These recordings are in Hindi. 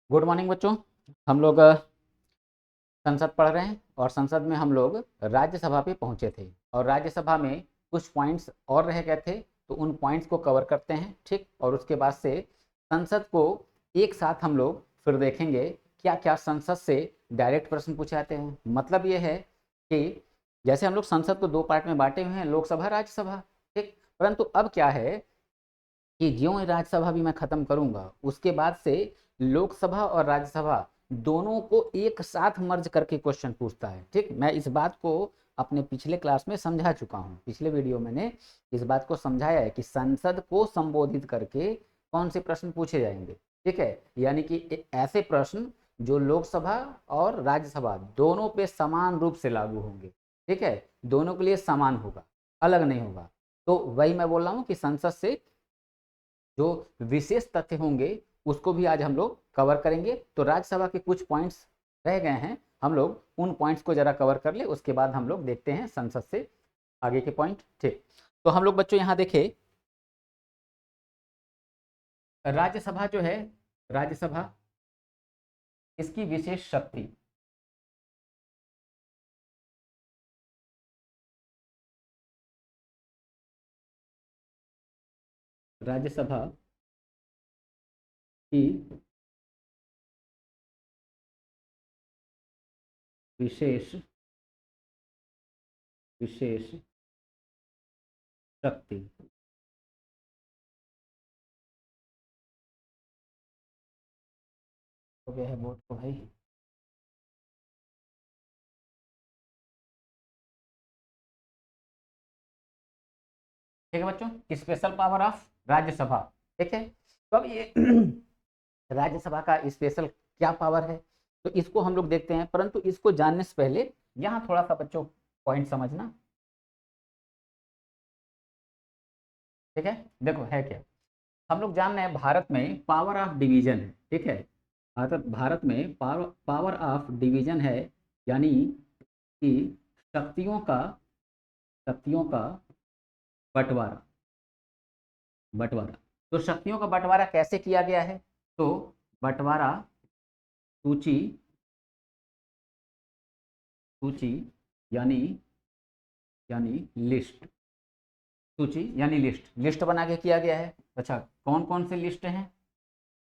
गुड मॉर्निंग बच्चों। हम लोग संसद पढ़ रहे हैं और संसद में हम लोग राज्यसभा पे पहुंचे थे और राज्यसभा में कुछ पॉइंट्स और रह गए थे, तो उन पॉइंट्स को कवर करते हैं। ठीक, और उसके बाद से संसद को एक साथ हम लोग फिर देखेंगे क्या क्या संसद से डायरेक्ट प्रश्न पूछे जाते हैं। मतलब ये है कि जैसे हम लोग संसद को दो पार्ट में बांटे हुए हैं, लोकसभा राज्यसभा। ठीक, परंतु अब क्या है कि ज्यों ही राज्यसभा भी मैं खत्म करूंगा उसके बाद से लोकसभा और राज्यसभा दोनों को एक साथ मर्ज करके क्वेश्चन पूछता है। ठीक, मैं इस बात को अपने पिछले क्लास में समझा चुका हूँ, पिछले वीडियो मैंने इस बात को समझाया है कि संसद को संबोधित करके कौन से प्रश्न पूछे जाएंगे। ठीक है, यानी कि ऐसे प्रश्न जो लोकसभा और राज्यसभा दोनों पे समान रूप से लागू होंगे। ठीक है, दोनों के लिए समान होगा, अलग नहीं होगा। तो वही मैं बोल रहा हूँ कि संसद से जो विशेष तथ्य होंगे उसको भी आज हम लोग कवर करेंगे। तो राज्यसभा के कुछ पॉइंट्स रह गए हैं, हम लोग उन पॉइंट्स को जरा कवर कर ले, उसके बाद हम लोग देखते हैं संसद से आगे के पॉइंट। ठीक, तो हम लोग बच्चों यहाँ देखें, राज्यसभा जो है, राज्यसभा इसकी विशेष शक्ति, राज्यसभा की विशेष विशेष शक्ति हो गया है बोर्ड को भाई। ठीक है बच्चों, स्पेशल पावर ऑफ राज्यसभा। ठीक है, तो अब ये राज्यसभा का स्पेशल क्या पावर है, तो इसको हम लोग देखते हैं। परंतु इसको जानने से पहले यहाँ थोड़ा सा बच्चों पॉइंट समझना। ठीक है, देखो है क्या, हम लोग जान रहे हैं भारत में पावर ऑफ डिवीजन है। ठीक है, भारत में पावर ऑफ डिवीजन है, यानी कि शक्तियों का शक्तियों का बंटवारा। बंटवारा, तो शक्तियों का बंटवारा कैसे किया गया है, तो बंटवारा सूची सूची यानी यानी लिस्ट, सूची यानी लिस्ट, लिस्ट बना के किया गया है। अच्छा, कौन कौन से लिस्ट हैं,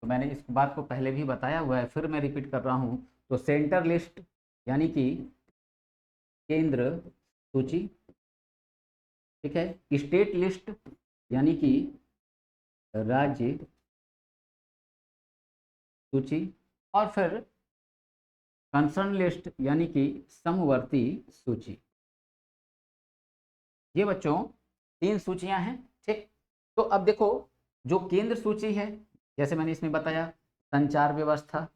तो मैंने इस बात को पहले भी बताया हुआ है, फिर मैं रिपीट कर रहा हूँ। तो सेंटर लिस्ट यानी कि केंद्र सूची। ठीक है, स्टेट लिस्ट यानी कि राज्य सूची, और फिर कंसर्न लिस्ट यानी कि समवर्ती सूची। ये बच्चों तीन सूचियां हैं। ठीक, तो अब देखो, जो केंद्र सूची है, जैसे मैंने इसमें बताया, संचार व्यवस्था,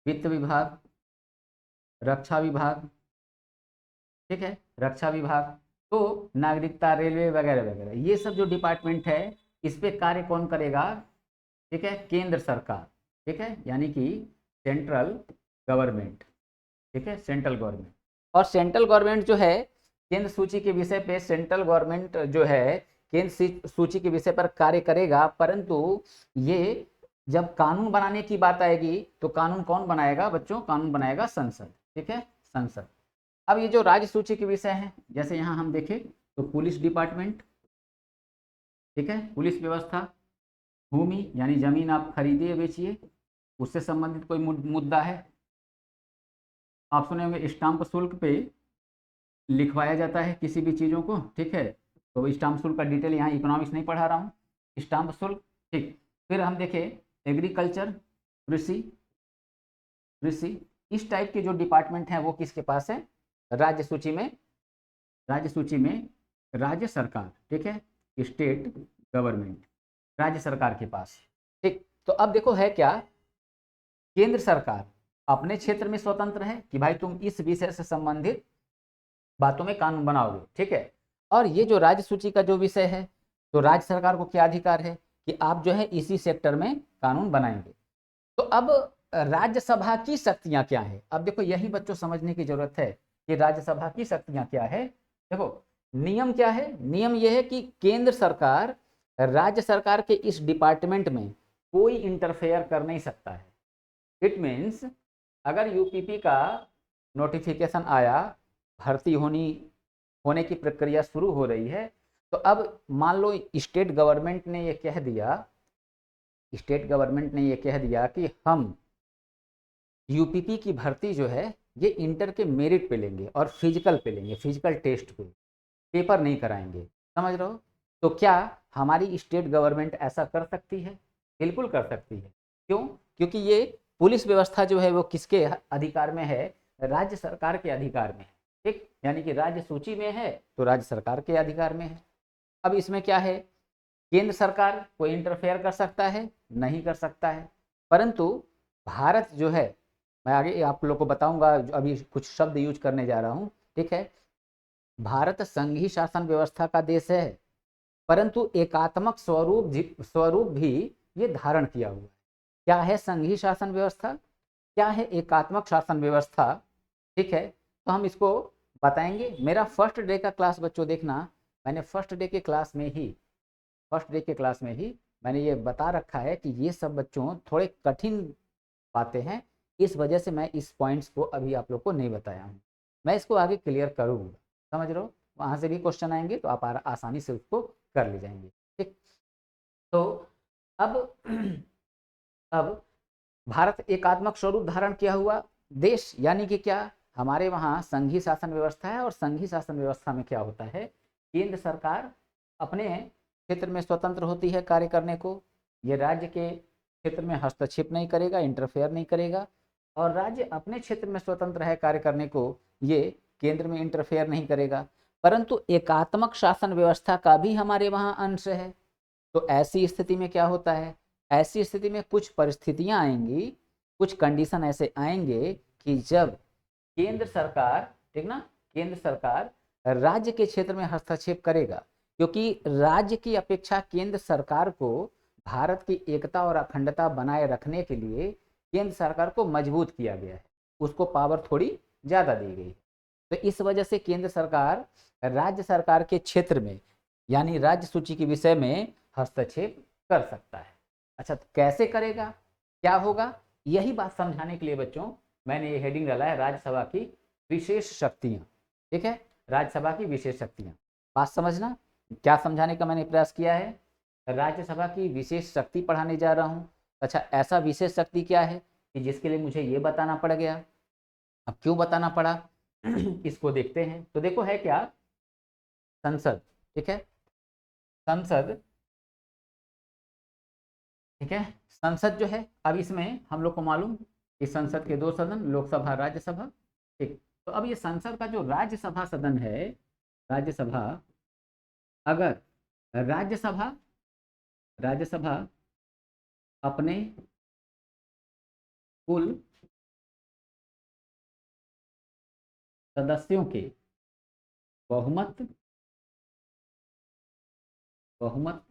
वित्त विभाग, रक्षा विभाग। ठीक है, रक्षा विभाग, तो नागरिकता, रेलवे वगैरह वगैरह, ये सब जो डिपार्टमेंट है इस पे कार्य कौन करेगा। ठीक है, केंद्र सरकार। ठीक है, यानी कि सेंट्रल गवर्नमेंट। ठीक है, सेंट्रल गवर्नमेंट, और सेंट्रल गवर्नमेंट जो है केंद्र सूची के विषय पे, सेंट्रल गवर्नमेंट जो है केंद्र सूची के विषय पर कार्य करेगा। परंतु ये जब कानून बनाने की बात आएगी तो कानून कौन बनाएगा बच्चों, कानून बनाएगा संसद। ठीक है, संसद। अब ये जो राज्य सूची के विषय हैं, जैसे यहाँ हम देखें तो पुलिस डिपार्टमेंट। ठीक है, पुलिस व्यवस्था, भूमि यानी जमीन आप खरीदिए बेचिए, उससे संबंधित कोई मुद्दा है। आप सुने होंगे स्टाम्प शुल्क पे लिखवाया जाता है किसी भी चीज़ों को। ठीक है, तो स्टाम्प शुल्क का डिटेल यहाँ इकोनॉमिक्स नहीं पढ़ा रहा हूँ, स्टाम्प शुल्क। ठीक, फिर हम देखें एग्रीकल्चर, कृषि, कृषि, इस टाइप के जो डिपार्टमेंट हैं वो किसके पास है, राज्य सूची में, राज्य सूची में राज्य सरकार। ठीक है, स्टेट गवर्नमेंट, राज्य सरकार के पास। ठीक, तो अब देखो है क्या, केंद्र सरकार अपने क्षेत्र में स्वतंत्र है कि भाई तुम इस विषय से संबंधित बातों में कानून बनाओगे। ठीक है, और ये जो राज्य सूची का जो विषय है, तो राज्य सरकार को क्या अधिकार है कि आप जो है इसी सेक्टर में कानून बनाएंगे। तो अब राज्यसभा की शक्तियां क्या है, अब देखो यही बच्चों समझने की जरूरत है कि राज्यसभा की शक्तियां क्या है। देखो नियम क्या है, नियम यह है कि केंद्र सरकार राज्य सरकार के इस डिपार्टमेंट में कोई इंटरफेयर कर नहीं सकता है। इट मीन्स अगर यूपीपी का नोटिफिकेशन आया, भर्ती होने की प्रक्रिया शुरू हो रही है, तो अब मान लो स्टेट गवर्नमेंट ने ये कह दिया कि हम यूपीपी की भर्ती जो है ये इंटर के मेरिट पे लेंगे और फिजिकल पे लेंगे, फिजिकल टेस्ट पे, पेपर नहीं कराएंगे। समझ रहे हो? तो क्या हमारी स्टेट गवर्नमेंट ऐसा कर सकती है? बिल्कुल कर सकती है। क्यों? क्योंकि ये पुलिस व्यवस्था जो है वो किसके अधिकार में है? राज्य सरकार के अधिकार में है। ठीक, यानी कि राज्य सूची में है तो राज्य सरकार के अधिकार में है। अब इसमें क्या है, केंद्र सरकार कोई इंटरफेयर कर सकता है? नहीं कर सकता है। परंतु भारत जो है, मैं आगे आप लोग को बताऊंगा, अभी कुछ शब्द यूज करने जा रहा हूं, ठीक है। भारत संघीय शासन व्यवस्था का देश है, परंतु एकात्मक स्वरूप भी ये धारण किया हुआ है। क्या है संघीय शासन व्यवस्था, क्या है एकात्मक शासन व्यवस्था? ठीक है, तो हम इसको बताएंगे। मेरा फर्स्ट डे का क्लास बच्चों देखना, मैंने फर्स्ट डे के क्लास में ही मैंने ये बता रखा है कि ये सब बच्चों थोड़े कठिन बातें हैं, इस वजह से मैं इस पॉइंट्स को अभी आप लोग को नहीं बताया हूँ। मैं इसको आगे क्लियर करूँगा, समझ रहे हो? वहाँ से भी क्वेश्चन आएंगे तो आप आसानी से उसको कर ले जाएंगे। ठीक, तो अब अब भारत एकात्मक स्वरूप धारण किया हुआ देश, यानी कि क्या, हमारे वहाँ संघीय शासन व्यवस्था है, और संघीय शासन व्यवस्था में क्या होता है, केंद्र सरकार अपने क्षेत्र में स्वतंत्र होती है कार्य करने को। ये राज्य के क्षेत्र में हस्तक्षेप नहीं करेगा, इंटरफेयर नहीं करेगा, और राज्य अपने क्षेत्र में स्वतंत्र है कार्य करने को, ये केंद्र में इंटरफेयर नहीं करेगा। परंतु एकात्मक शासन व्यवस्था का भी हमारे वहाँ अंश है। तो ऐसी स्थिति में क्या होता है, ऐसी स्थिति में कुछ परिस्थितियां आएंगी, कुछ कंडीशन ऐसे आएंगे कि जब केंद्र सरकार, ठीक ना, केंद्र सरकार राज्य के क्षेत्र में हस्तक्षेप करेगा, क्योंकि राज्य की अपेक्षा केंद्र सरकार को भारत की एकता और अखंडता बनाए रखने के लिए केंद्र सरकार को मजबूत किया गया है, उसको पावर थोड़ी ज्यादा दी गई है। तो इस वजह से केंद्र सरकार राज्य सरकार के क्षेत्र में, यानी राज्य सूची के विषय में हस्तक्षेप कर सकता है। अच्छा, तो कैसे करेगा, क्या होगा, यही बात समझाने के लिए बच्चों मैंने ये हेडिंग डाला है, राज्यसभा की विशेष शक्तियां। ठीक है, राज्यसभा की विशेष शक्तियां, बात समझना क्या समझाने का मैंने प्रयास किया है। राज्यसभा की विशेष शक्ति पढ़ाने जा रहा हूं। अच्छा, ऐसा विशेष शक्ति क्या है कि जिसके लिए मुझे ये बताना पड़ गया। अब क्यों बताना पड़ा इसको देखते हैं। तो देखो है क्या, संसद, ठीक है, संसद, ठीक है, संसद जो है, अब इसमें हम लोग को मालूम कि संसद के 2 सदन, लोकसभा राज्यसभा। ठीक, तो अब ये संसद का जो राज्यसभा सदन है, राज्यसभा, अगर राज्यसभा राज्यसभा अपने कुल सदस्यों के बहुमत बहुमत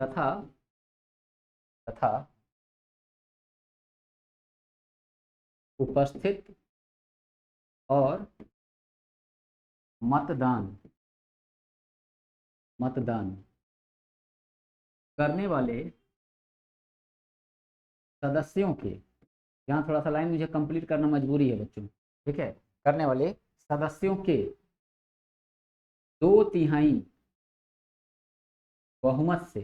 तथा तथा उपस्थित और मतदान मतदान करने वाले सदस्यों के, यहाँ थोड़ा सा लाइन मुझे कंप्लीट करना मजबूरी है बच्चों, ठीक है, करने वाले सदस्यों के 2/3 बहुमत से,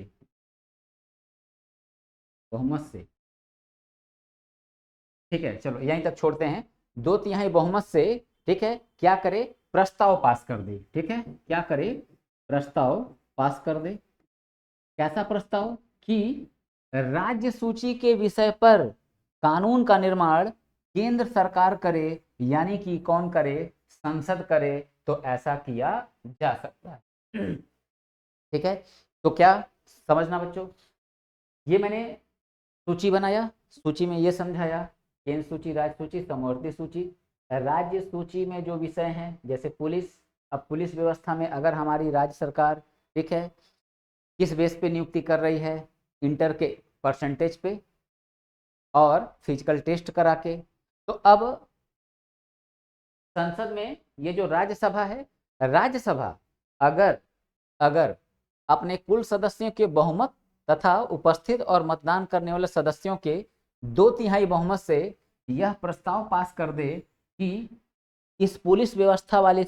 ठीक है, चलो यहीं तक छोड़ते हैं। 2/3 बहुमत से, ठीक है, क्या करे, प्रस्ताव पास कर दे। ठीक है, क्या करे, प्रस्ताव पास कर दे। कैसा प्रस्ताव, कि राज्य सूची के विषय पर कानून का निर्माण केंद्र सरकार करे, यानी कि कौन करे, संसद करे, तो ऐसा किया जा सकता है। ठीक है, तो क्या समझना बच्चों, ये मैंने सूची बनाया, सूची में ये समझाया, केंद्र सूची, राज्य सूची, समवर्ती सूची। राज्य सूची में जो विषय हैं जैसे पुलिस, अब पुलिस व्यवस्था में अगर हमारी राज्य सरकार, ठीक है, किस बेस पे नियुक्ति कर रही है, इंटर के परसेंटेज पे और फिजिकल टेस्ट करा के। तो अब संसद में ये जो राज्यसभा है, राज्यसभा अगर अगर अपने कुल सदस्यों के बहुमत तथा उपस्थित और मतदान करने वाले सदस्यों के 2/3 बहुमत से यह प्रस्ताव पास कर दे कि इस पुलिस व्यवस्था वाले,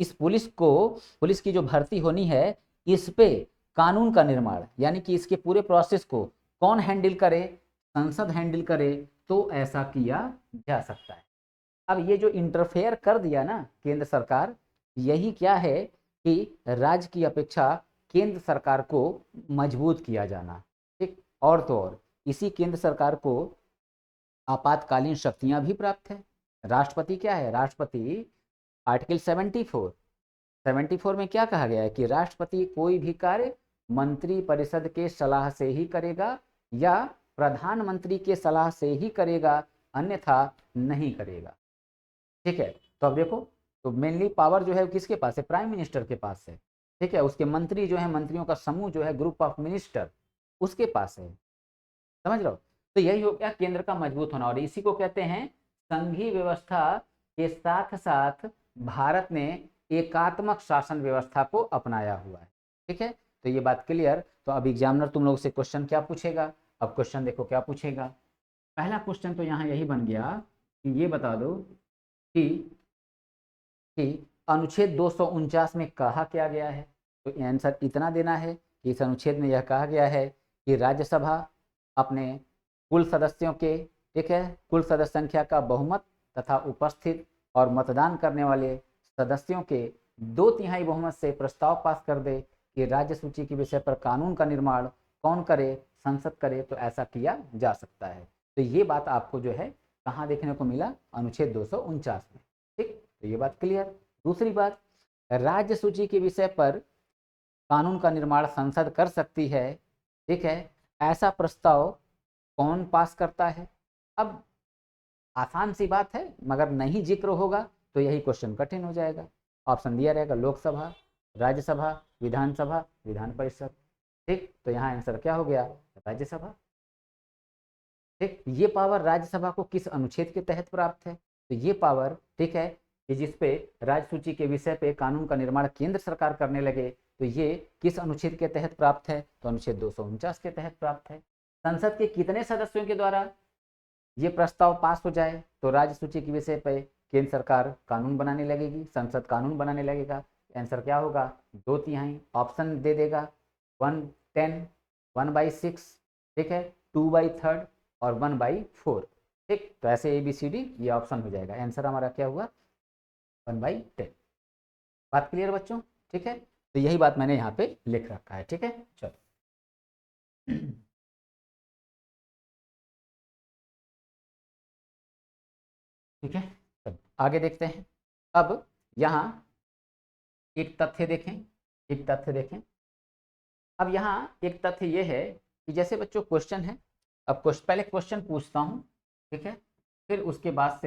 इस पुलिस की जो भर्ती होनी है, इस पे कानून का निर्माण, यानी कि इसके पूरे प्रोसेस को कौन हैंडल करे, संसद हैंडल करे, तो ऐसा किया जा सकता है। अब ये जो इंटरफेयर कर दिया ना केंद्र सरकार, यही क्या है कि राज्य की अपेक्षा केंद्र सरकार को मजबूत किया जाना, ठीक। और तो और इसी केंद्र सरकार को आपातकालीन शक्तियां भी प्राप्त है। राष्ट्रपति क्या है, राष्ट्रपति आर्टिकल 74 में क्या कहा गया है कि राष्ट्रपति कोई भी कार्य मंत्री परिषद के सलाह से ही करेगा या प्रधानमंत्री के सलाह से ही करेगा, अन्यथा नहीं करेगा, ठीक है। तो अब देखो, तो मेनली पावर जो है किसके पास है, प्राइम मिनिस्टर के पास है, ठीक है। उसके मंत्री जो है, मंत्रियों का समूह जो है, ग्रुप ऑफ मिनिस्टर, उसके पास है, समझ लो। तो यही हो गया केंद्र का मजबूत होना, और इसी को कहते हैं संघीय व्यवस्था के साथ साथ भारत ने एकात्मक शासन व्यवस्था को अपनाया हुआ है, ठीक है। तो ये बात क्लियर। तो अब एग्जामिनर तुम लोग से क्वेश्चन क्या पूछेगा, अब क्वेश्चन देखो क्या पूछेगा। पहला क्वेश्चन तो यहाँ यही बन गया कि ये बता दो कि अनुच्छेद 249 में कहा क्या गया है। तो आंसर इतना देना है कि इस अनुच्छेद में यह कहा गया है कि राज्यसभा अपने कुल सदस्यों के, ठीक है, कुल सदस्य संख्या का बहुमत तथा उपस्थित और मतदान करने वाले सदस्यों के 2/3 बहुमत से प्रस्ताव पास कर दे कि राज्य सूची के विषय पर कानून का निर्माण कौन करे, संसद करे, तो ऐसा किया जा सकता है। तो ये बात आपको जो है कहाँ देखने को मिला, अनुच्छेद 249 में, ठीक। तो ये बात क्लियर। दूसरी बात, राज्य सूची के विषय पर कानून का निर्माण संसद कर सकती है, ठीक है, ऐसा प्रस्ताव कौन पास करता है। अब आसान सी बात है, मगर नहीं जिक्र होगा तो यही क्वेश्चन कठिन हो जाएगा। ऑप्शन दिया रहेगा लोकसभा, राज्यसभा, विधानसभा, विधान परिषद, ठीक। तो यहाँ आंसर क्या हो गया, राज्यसभा, ठीक। ये पावर राज्यसभा को किस अनुच्छेद के तहत प्राप्त है, तो ये पावर, ठीक है, कि जिसपे राज्य सूची के विषय पे कानून का निर्माण केंद्र सरकार करने लगे, तो ये किस अनुच्छेद के तहत प्राप्त है, तो अनुच्छेद 249 के तहत प्राप्त है। संसद के कितने सदस्यों के द्वारा ये प्रस्ताव पास हो जाए तो राज्य सूची के विषय पे केंद्र सरकार कानून बनाने लगेगी, संसद कानून बनाने लगेगा। आंसर क्या होगा, 2/3। ऑप्शन दे देगा 1/10, 1/6, ठीक है, 2/3 और 1/4, ठीक। तो ऐसे ABCD ये ऑप्शन हो जाएगा। आंसर हमारा क्या हुआ, 1/10। बात क्लियर बच्चों, ठीक है। तो यही बात मैंने यहाँ पे लिख रखा है, ठीक है। चलो ठीक है, तब आगे देखते हैं। अब यहाँ एक तथ्य देखें, एक तथ्य देखें। अब यहाँ एक तथ्य ये है कि जैसे बच्चों क्वेश्चन है, अब पहले क्वेश्चन पूछता हूँ, ठीक है, फिर उसके बाद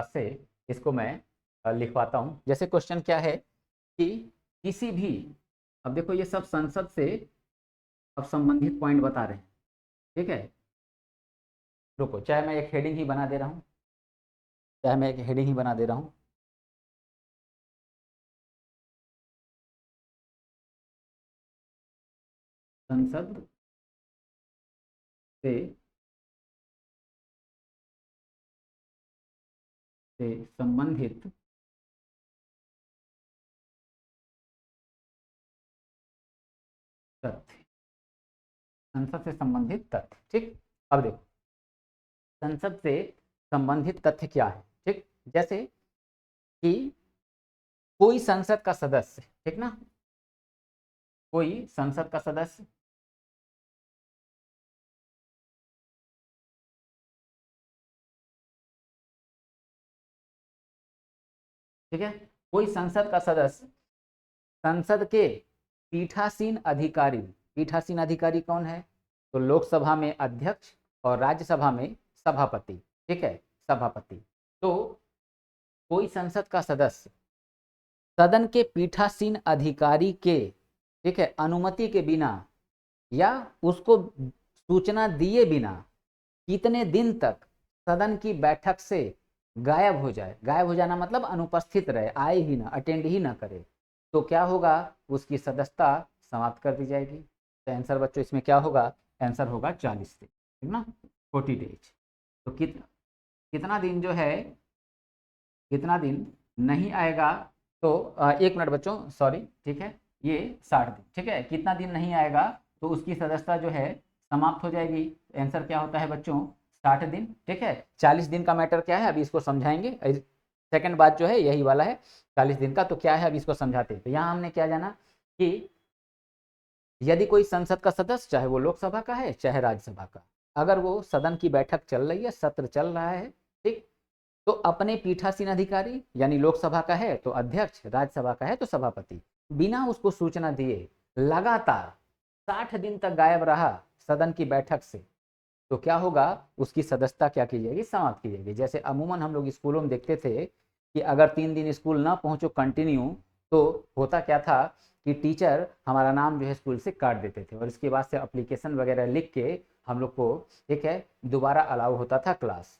से इसको मैं लिखवाता हूँ। जैसे क्वेश्चन क्या है कि किसी भी, अब देखो ये सब संसद से अब संबंधित पॉइंट बता रहे हैं, ठीक है। रुको, चाहे मैं एक हेडिंग ही बना दे रहा हूँ, संसद से संबंधित तथ्य, संसद से संबंधित तथ्य, ठीक। अब देखो संसद से संबंधित तथ्य क्या है, ठीक। जैसे कि कोई संसद का सदस्य, ठीक ना, कोई संसद का सदस्य ठीक है, कोई संसद का सदस्य संसद के पीठासीन अधिकारी, पीठासीन अधिकारी कौन है, तो लोकसभा में अध्यक्ष और राज्यसभा में सभापति, ठीक है, सभापति। तो कोई संसद का सदस्य सदन के पीठासीन अधिकारी के, ठीक है, अनुमति के बिना या उसको सूचना दिए बिना कितने दिन तक सदन की बैठक से गायब हो जाए, गायब हो जाना मतलब अनुपस्थित रहे, आए ही ना, अटेंड ही ना करे, तो क्या होगा, उसकी सदस्यता समाप्त कर दी जाएगी। तो आंसर बच्चों इसमें क्या होगा, आंसर होगा 40 दिन, ठीक ना, 40 डेज। तो कितना दिन जो है, कितना दिन नहीं आएगा, तो 1 मिनट बच्चों, सॉरी, ठीक है, ये 60 दिन, ठीक है, कितना दिन नहीं आएगा तो उसकी सदस्यता जो है समाप्त हो जाएगी। आंसर क्या होता है बच्चों, 60 दिन, ठीक है। 40 दिन का मैटर क्या है अभी इसको समझाएंगे, सेकंड बात जो है यही वाला है 40 दिन का। तो क्या है अभी इसको समझाते हैं। तो यहाँ हमने क्या जाना कि यदि कोई संसद का सदस्य, चाहे वो लोकसभा का है चाहे राज्यसभा का, अगर वो सदन की बैठक चल रही है, सत्र चल रहा है, ठीक, तो अपने पीठासीन अधिकारी यानी लोकसभा का है तो अध्यक्ष, राज्यसभा का है तो सभापति, बिना उसको सूचना दिए लगातार 60 दिन तक गायब रहा सदन की बैठक से, तो क्या होगा, उसकी सदस्यता क्या की जाएगी, समाप्त की जाएगी। जैसे अमूमन हम लोग स्कूलों में देखते थे कि अगर 3 दिन स्कूल ना पहुंचो कंटिन्यू, तो होता क्या था कि टीचर हमारा नाम जो है स्कूल से काट देते थे और इसके बाद से अप्लीकेशन वगैरह लिख के हम लोग को, ठीक है, दोबारा अलाउ होता था क्लास,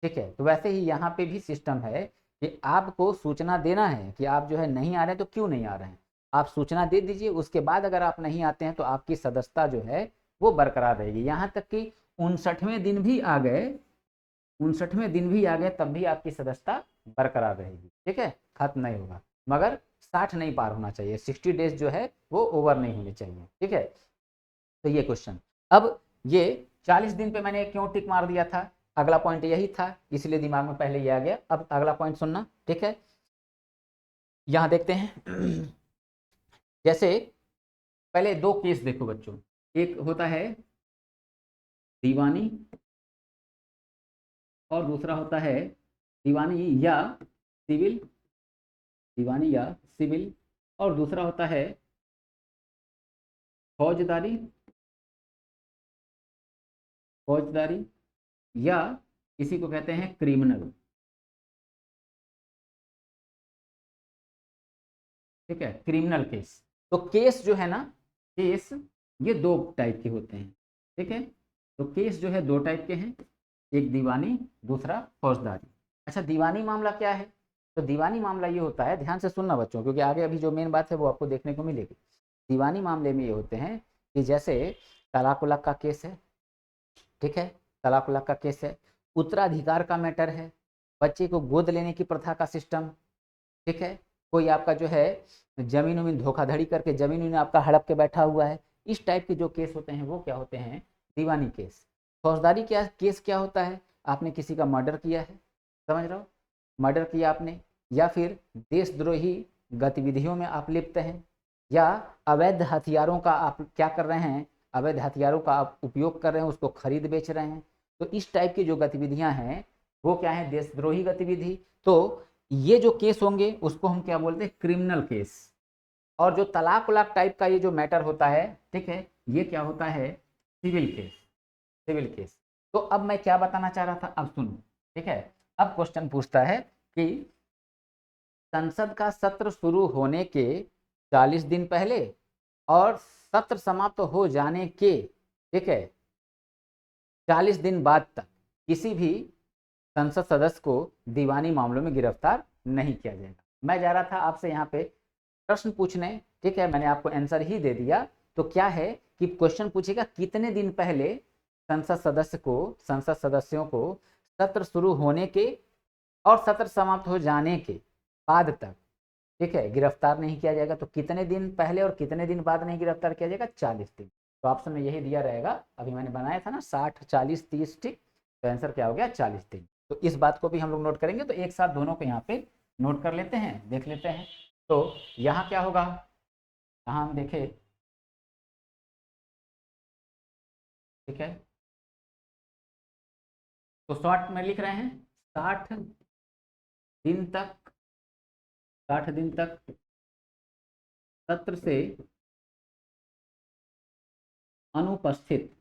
ठीक है। तो वैसे ही यहाँ पे भी सिस्टम है कि आपको सूचना देना है कि आप जो है नहीं आ रहे हैं, तो क्यों नहीं आ रहे हैं, आप सूचना दे दीजिए, उसके बाद अगर आप नहीं आते हैं तो आपकी सदस्यता जो है वो बरकरार रहेगी। यहाँ तक कि 59वें दिन भी आ गए, 59वें दिन भी आ गए तब भी आपकी सदस्यता बरकरार रहेगी, ठीक है, खत्म नहीं होगा, मगर 60 नहीं पार होना चाहिए, 60 डेज जो है वो ओवर नहीं होने चाहिए, ठीक है। तो ये क्वेश्चन, अब ये 40 दिन पे मैंने क्यों टिक मार दिया था, अगला पॉइंट यही था, इसलिए दिमाग में पहले ये आ गया। अब अगला पॉइंट सुनना, ठीक है, यहां देखते हैं जैसे पहले 2 केस देखो बच्चों, एक होता है दीवानी और दूसरा होता है दीवानी या सिविल, दीवानी या सिविल, और दूसरा होता है फौजदारी, फौजदारी, या इसी को कहते हैं क्रिमिनल, ठीक है, क्रिमिनल केस। तो केस जो है ना, केस ये 2 टाइप के होते हैं, ठीक है। तो केस जो है 2 टाइप के हैं, एक दीवानी, दूसरा फौजदारी। अच्छा, दीवानी मामला क्या है, तो दीवानी मामला ये होता है, ध्यान से सुनना बच्चों क्योंकि आगे अभी जो मेन बात है वो आपको देखने को मिलेगी। दीवानी मामले में ये होते हैं कि जैसे तलाक उलाक का केस है, ठीक है, तलाक उलाक का केस है, उत्तराधिकार का मैटर है, बच्चे को गोद लेने की प्रथा का सिस्टम, ठीक है, कोई आपका जो है जमीन उमीन धोखाधड़ी करके जमीन उमीन आपका हड़प के बैठा हुआ है, इस टाइप के जो केस होते हैं वो क्या होते हैं, दीवानी केस। फौजदारी क्या केस क्या होता है, आपने किसी का मर्डर किया है, समझ रहे हो, मर्डर किया आपने, या फिर देशद्रोही गतिविधियों में आप लिप्त हैं, या अवैध हथियारों का आप क्या कर रहे हैं, अवैध हथियारों का आप उपयोग कर रहे हैं, उसको खरीद बेच रहे हैं, तो इस टाइप की जो गतिविधियां हैं वो क्या है, देशद्रोही गतिविधि। तो ये जो केस होंगे उसको हम क्या बोलते हैं, क्रिमिनल केस। और जो तलाक उलाक टाइप का ये जो मैटर होता है, ठीक है, ये क्या होता है, सिविल केस, सिविल केस। तो अब मैं क्या बताना चाह रहा था, अब सुनो, ठीक है। अब क्वेश्चन पूछता है कि संसद का सत्र शुरू होने के 40 दिन पहले और सत्र समाप्त हो जाने के, ठीक है, 40 दिन बाद तक किसी भी संसद सदस्य को दीवानी मामलों में गिरफ्तार नहीं किया जाएगा। मैं जा रहा था आपसे यहाँ पे प्रश्न पूछने, ठीक है, मैंने आपको आंसर ही दे दिया। तो क्या है कि क्वेश्चन पूछेगा कितने दिन पहले संसद सदस्य को, संसद सदस्यों को सत्र शुरू होने के और सत्र समाप्त हो जाने के बाद तक, ठीक है, गिरफ्तार नहीं किया जाएगा। तो कितने दिन पहले और कितने दिन बाद नहीं गिरफ्तार किया जाएगा, 40 दिन। तो ऑप्शन में यही दिया रहेगा, अभी मैंने बनाया था ना 60 40 30, ठीक, तो आंसर क्या हो गया, 40 दिन। तो इस बात को भी हम लोग नोट करेंगे, तो एक साथ दोनों को यहाँ पे नोट कर लेते हैं, देख लेते हैं। तो यहाँ क्या होगा, यहाँ हम देखें, ठीक है, तो शॉर्ट में लिख रहे हैं 60 दिन तक, 60 दिन तक सत्र से अनुपस्थित,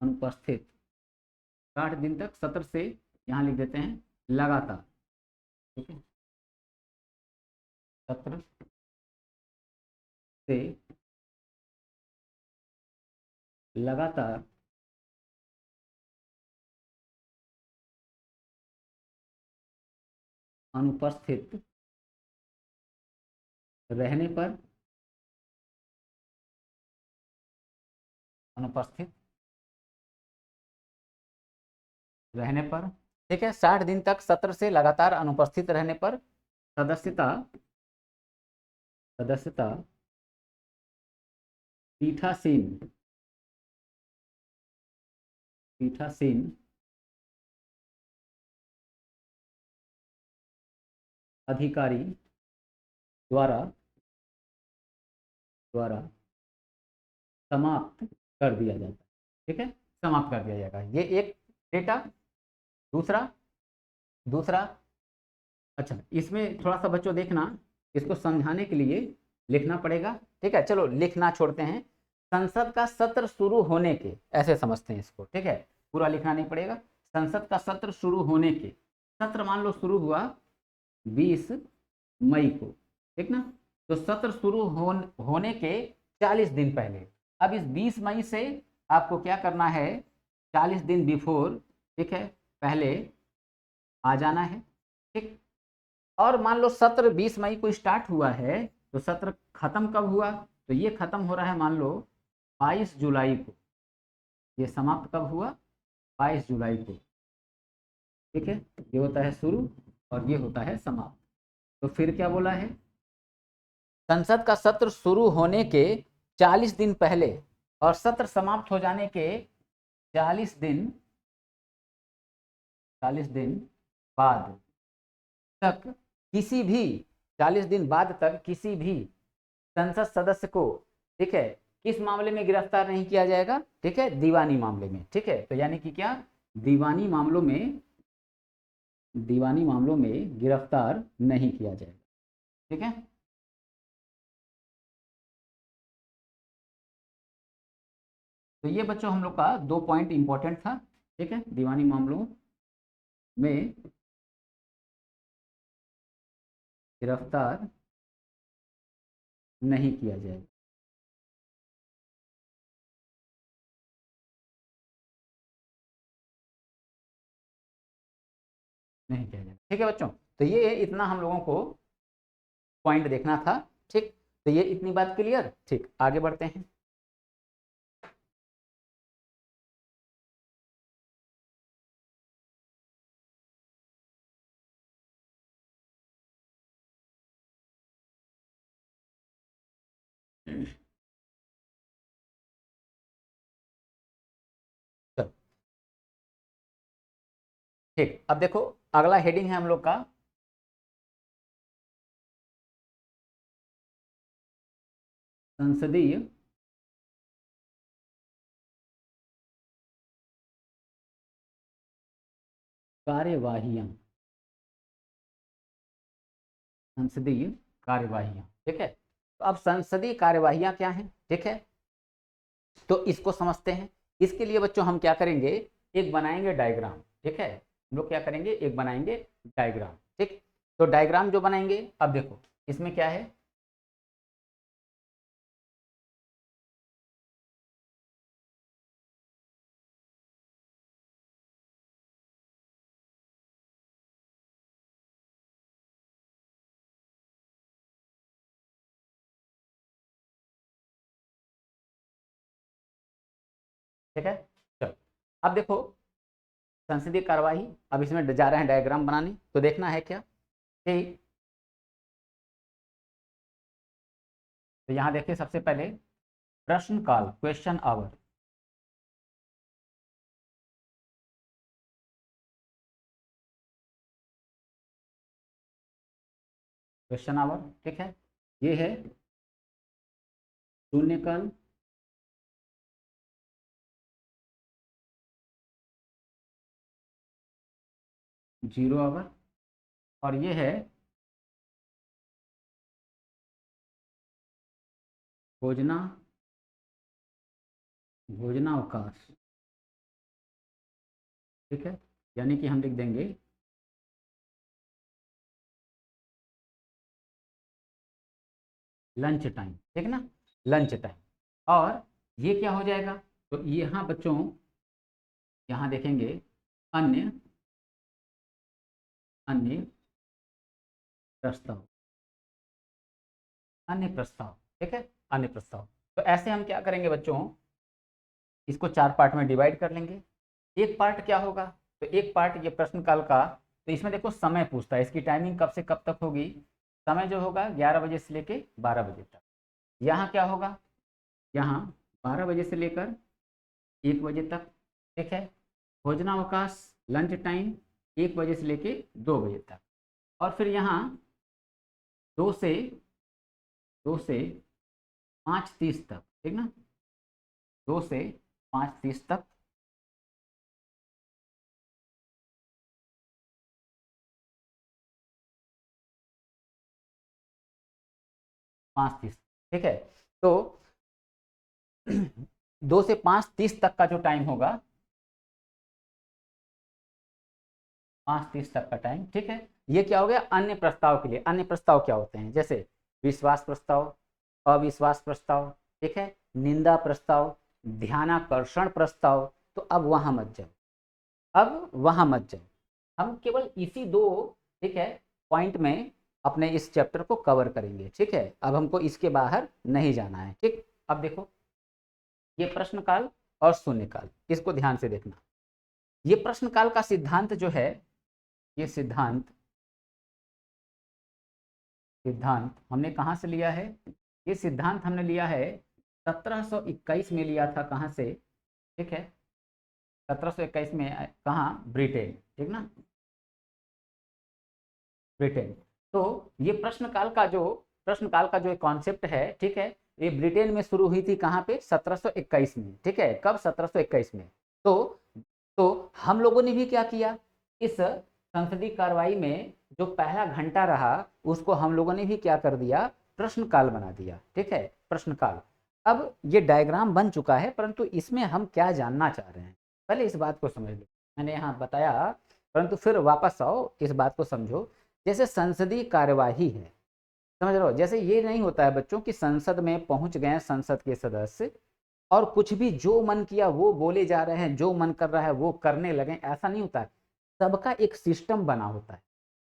अनुपस्थित, 60 दिन तक सत्र से, यहाँ लिख देते हैं लगातार, ठीक है, सत्र से लगातार अनुपस्थित रहने पर अनुपस्थित रहने पर, ठीक है, 60 दिन तक सत्र से लगातार अनुपस्थित रहने पर सदस्यता सदस्यता पीठासीन पीठासीन अधिकारी द्वारा द्वारा समाप्त कर दिया जाता है, ठीक है, समाप्त कर दिया जाएगा। ये एक डेटा। दूसरा दूसरा अच्छा, इसमें थोड़ा सा बच्चों देखना, इसको समझाने के लिए लिखना पड़ेगा, ठीक है, चलो लिखना छोड़ते हैं। संसद का सत्र शुरू होने के, ऐसे समझते हैं इसको, ठीक है, पूरा लिखना नहीं पड़ेगा। संसद का सत्र शुरू होने के, सत्र मान लो शुरू हुआ 20 मई को, ठीक ना, तो सत्र शुरू होने के 40 दिन पहले, अब इस 20 मई से आपको क्या करना है, 40 दिन बिफोर, ठीक है, पहले आ जाना है, ठीक। और मान लो सत्र 20 मई को स्टार्ट हुआ है, तो सत्र खत्म कब हुआ, तो ये खत्म हो रहा है मान लो 22 जुलाई को, ये समाप्त कब हुआ, 22 जुलाई को, ठीक है, ये होता है शुरू और ये होता है समाप्त। तो फिर क्या बोला है, संसद का सत्र शुरू होने के 40 दिन पहले और सत्र समाप्त हो जाने के 40 दिन बाद तक किसी भी 40 दिन बाद तक किसी भी संसद सदस्य को, ठीक है, किस मामले में गिरफ्तार नहीं किया जाएगा, ठीक है, दीवानी मामले में, ठीक है, तो यानी कि क्या, दीवानी मामलों में गिरफ्तार नहीं किया जाएगा, ठीक है। तो ये बच्चों हम लोग का 2 पॉइंट इंपॉर्टेंट था, ठीक है, दीवानी मामलों में गिरफ्तार नहीं किया जाएगा, नहीं किया जाएगा, ठीक है बच्चों। तो ये इतना हम लोगों को पॉइंट देखना था, ठीक, तो ये इतनी बात क्लियर, ठीक, आगे बढ़ते हैं। चलो ठीक, अब देखो अगला हेडिंग है हम लोग का संसदीय कार्यवाहियां, संसदीय कार्यवाहियां, ठीक है। तो अब संसदीय कार्यवाहियां क्या हैं, ठीक है, तो इसको समझते हैं। इसके लिए बच्चों हम क्या करेंगे, एक बनाएंगे डायग्राम, ठीक है, हम लोग क्या करेंगे, एक बनाएंगे डायग्राम, ठीक। तो डायग्राम जो बनाएंगे, अब देखो इसमें क्या है, ठीक है। चलो अब देखो संसदीय कार्यवाही, अब इसमें जा रहे हैं डायग्राम बनाने, तो देखना है क्या कि, तो यहाँ देखिए सबसे पहले प्रश्न काल, क्वेश्चन आवर, क्वेश्चन आवर, ठीक है, ये है शून्यकाल, जीरो आवर, और ये है भोजना भोजनावकाश, ठीक है, यानी कि हम लिख देंगे लंच टाइम, ठीक है ना, लंच टाइम। और ये क्या हो जाएगा, तो यहाँ बच्चों, यहाँ देखेंगे अन्य अन्य प्रस्ताव, अन्य प्रस्ताव, ठीक है, अन्य प्रस्ताव। तो ऐसे हम क्या करेंगे बच्चों, इसको 4 पार्ट में डिवाइड कर लेंगे। एक पार्ट क्या होगा, तो एक पार्ट ये प्रश्न काल का, तो इसमें देखो समय पूछता है, इसकी टाइमिंग कब से कब तक होगी। समय जो होगा 11 बजे से लेके 12 बजे तक। यहाँ क्या होगा, यहाँ 12 बजे से लेकर 1 बजे तक, ठीक है। भोजनावकाश लंच टाइम 1 बजे से लेके 2 बजे तक। और फिर यहाँ 2 से 5:30 तक, ठीक ना, 2 से 5:30 तक। 5:30, ठीक है। तो 2 से 5:30 तक का जो टाइम होगा, 5:30 तक का टाइम, ठीक है। ये क्या हो गया, अन्य प्रस्ताव के लिए। अन्य प्रस्ताव क्या होते हैं, जैसे विश्वास प्रस्ताव, अविश्वास प्रस्ताव, ठीक है, निंदा प्रस्ताव, ध्यानाकर्षण प्रस्ताव। तो अब वहां मत जाओ, अब वहां मत जाओ, हम केवल इसी 2, ठीक है, पॉइंट में अपने इस चैप्टर को कवर करेंगे, ठीक है। अब हमको इसके बाहर नहीं जाना है, ठीक। अब देखो ये प्रश्न काल और शून्य काल, इसको ध्यान से देखना। ये प्रश्न काल का सिद्धांत जो है, ये सिद्धांत हमने कहाँ से लिया है, ये सिद्धांत हमने लिया है 1721 में लिया था। कहाँ से, ठीक है, 1721 में, कहाँ, ब्रिटेन, ठीक ना, ब्रिटेन। तो ये प्रश्न काल का जो कॉन्सेप्ट है, ठीक है, ये ब्रिटेन में शुरू हुई थी। कहाँ पे, 1721 में, ठीक है। कब, 1721 में। तो हम लोगों ने भी क्या किया, इस संसदीय कार्रवाई में जो पहला घंटा रहा, उसको हम लोगों ने भी क्या कर दिया, प्रश्न काल बना दिया, ठीक है, प्रश्न काल। अब ये डायग्राम बन चुका है, परंतु इसमें हम क्या जानना चाह रहे हैं, पहले इस बात को समझ लो। मैंने यहाँ बताया, परंतु फिर वापस आओ, इस बात को समझो। जैसे संसदीय कार्यवाही है, समझ रहे हो, जैसे ये नहीं होता है बच्चों कि संसद में पहुंच गए संसद के सदस्य और कुछ भी जो मन किया वो बोले जा रहे हैं, जो मन कर रहा है वो करने लगे, ऐसा नहीं होता है। सबका एक सिस्टम बना होता है,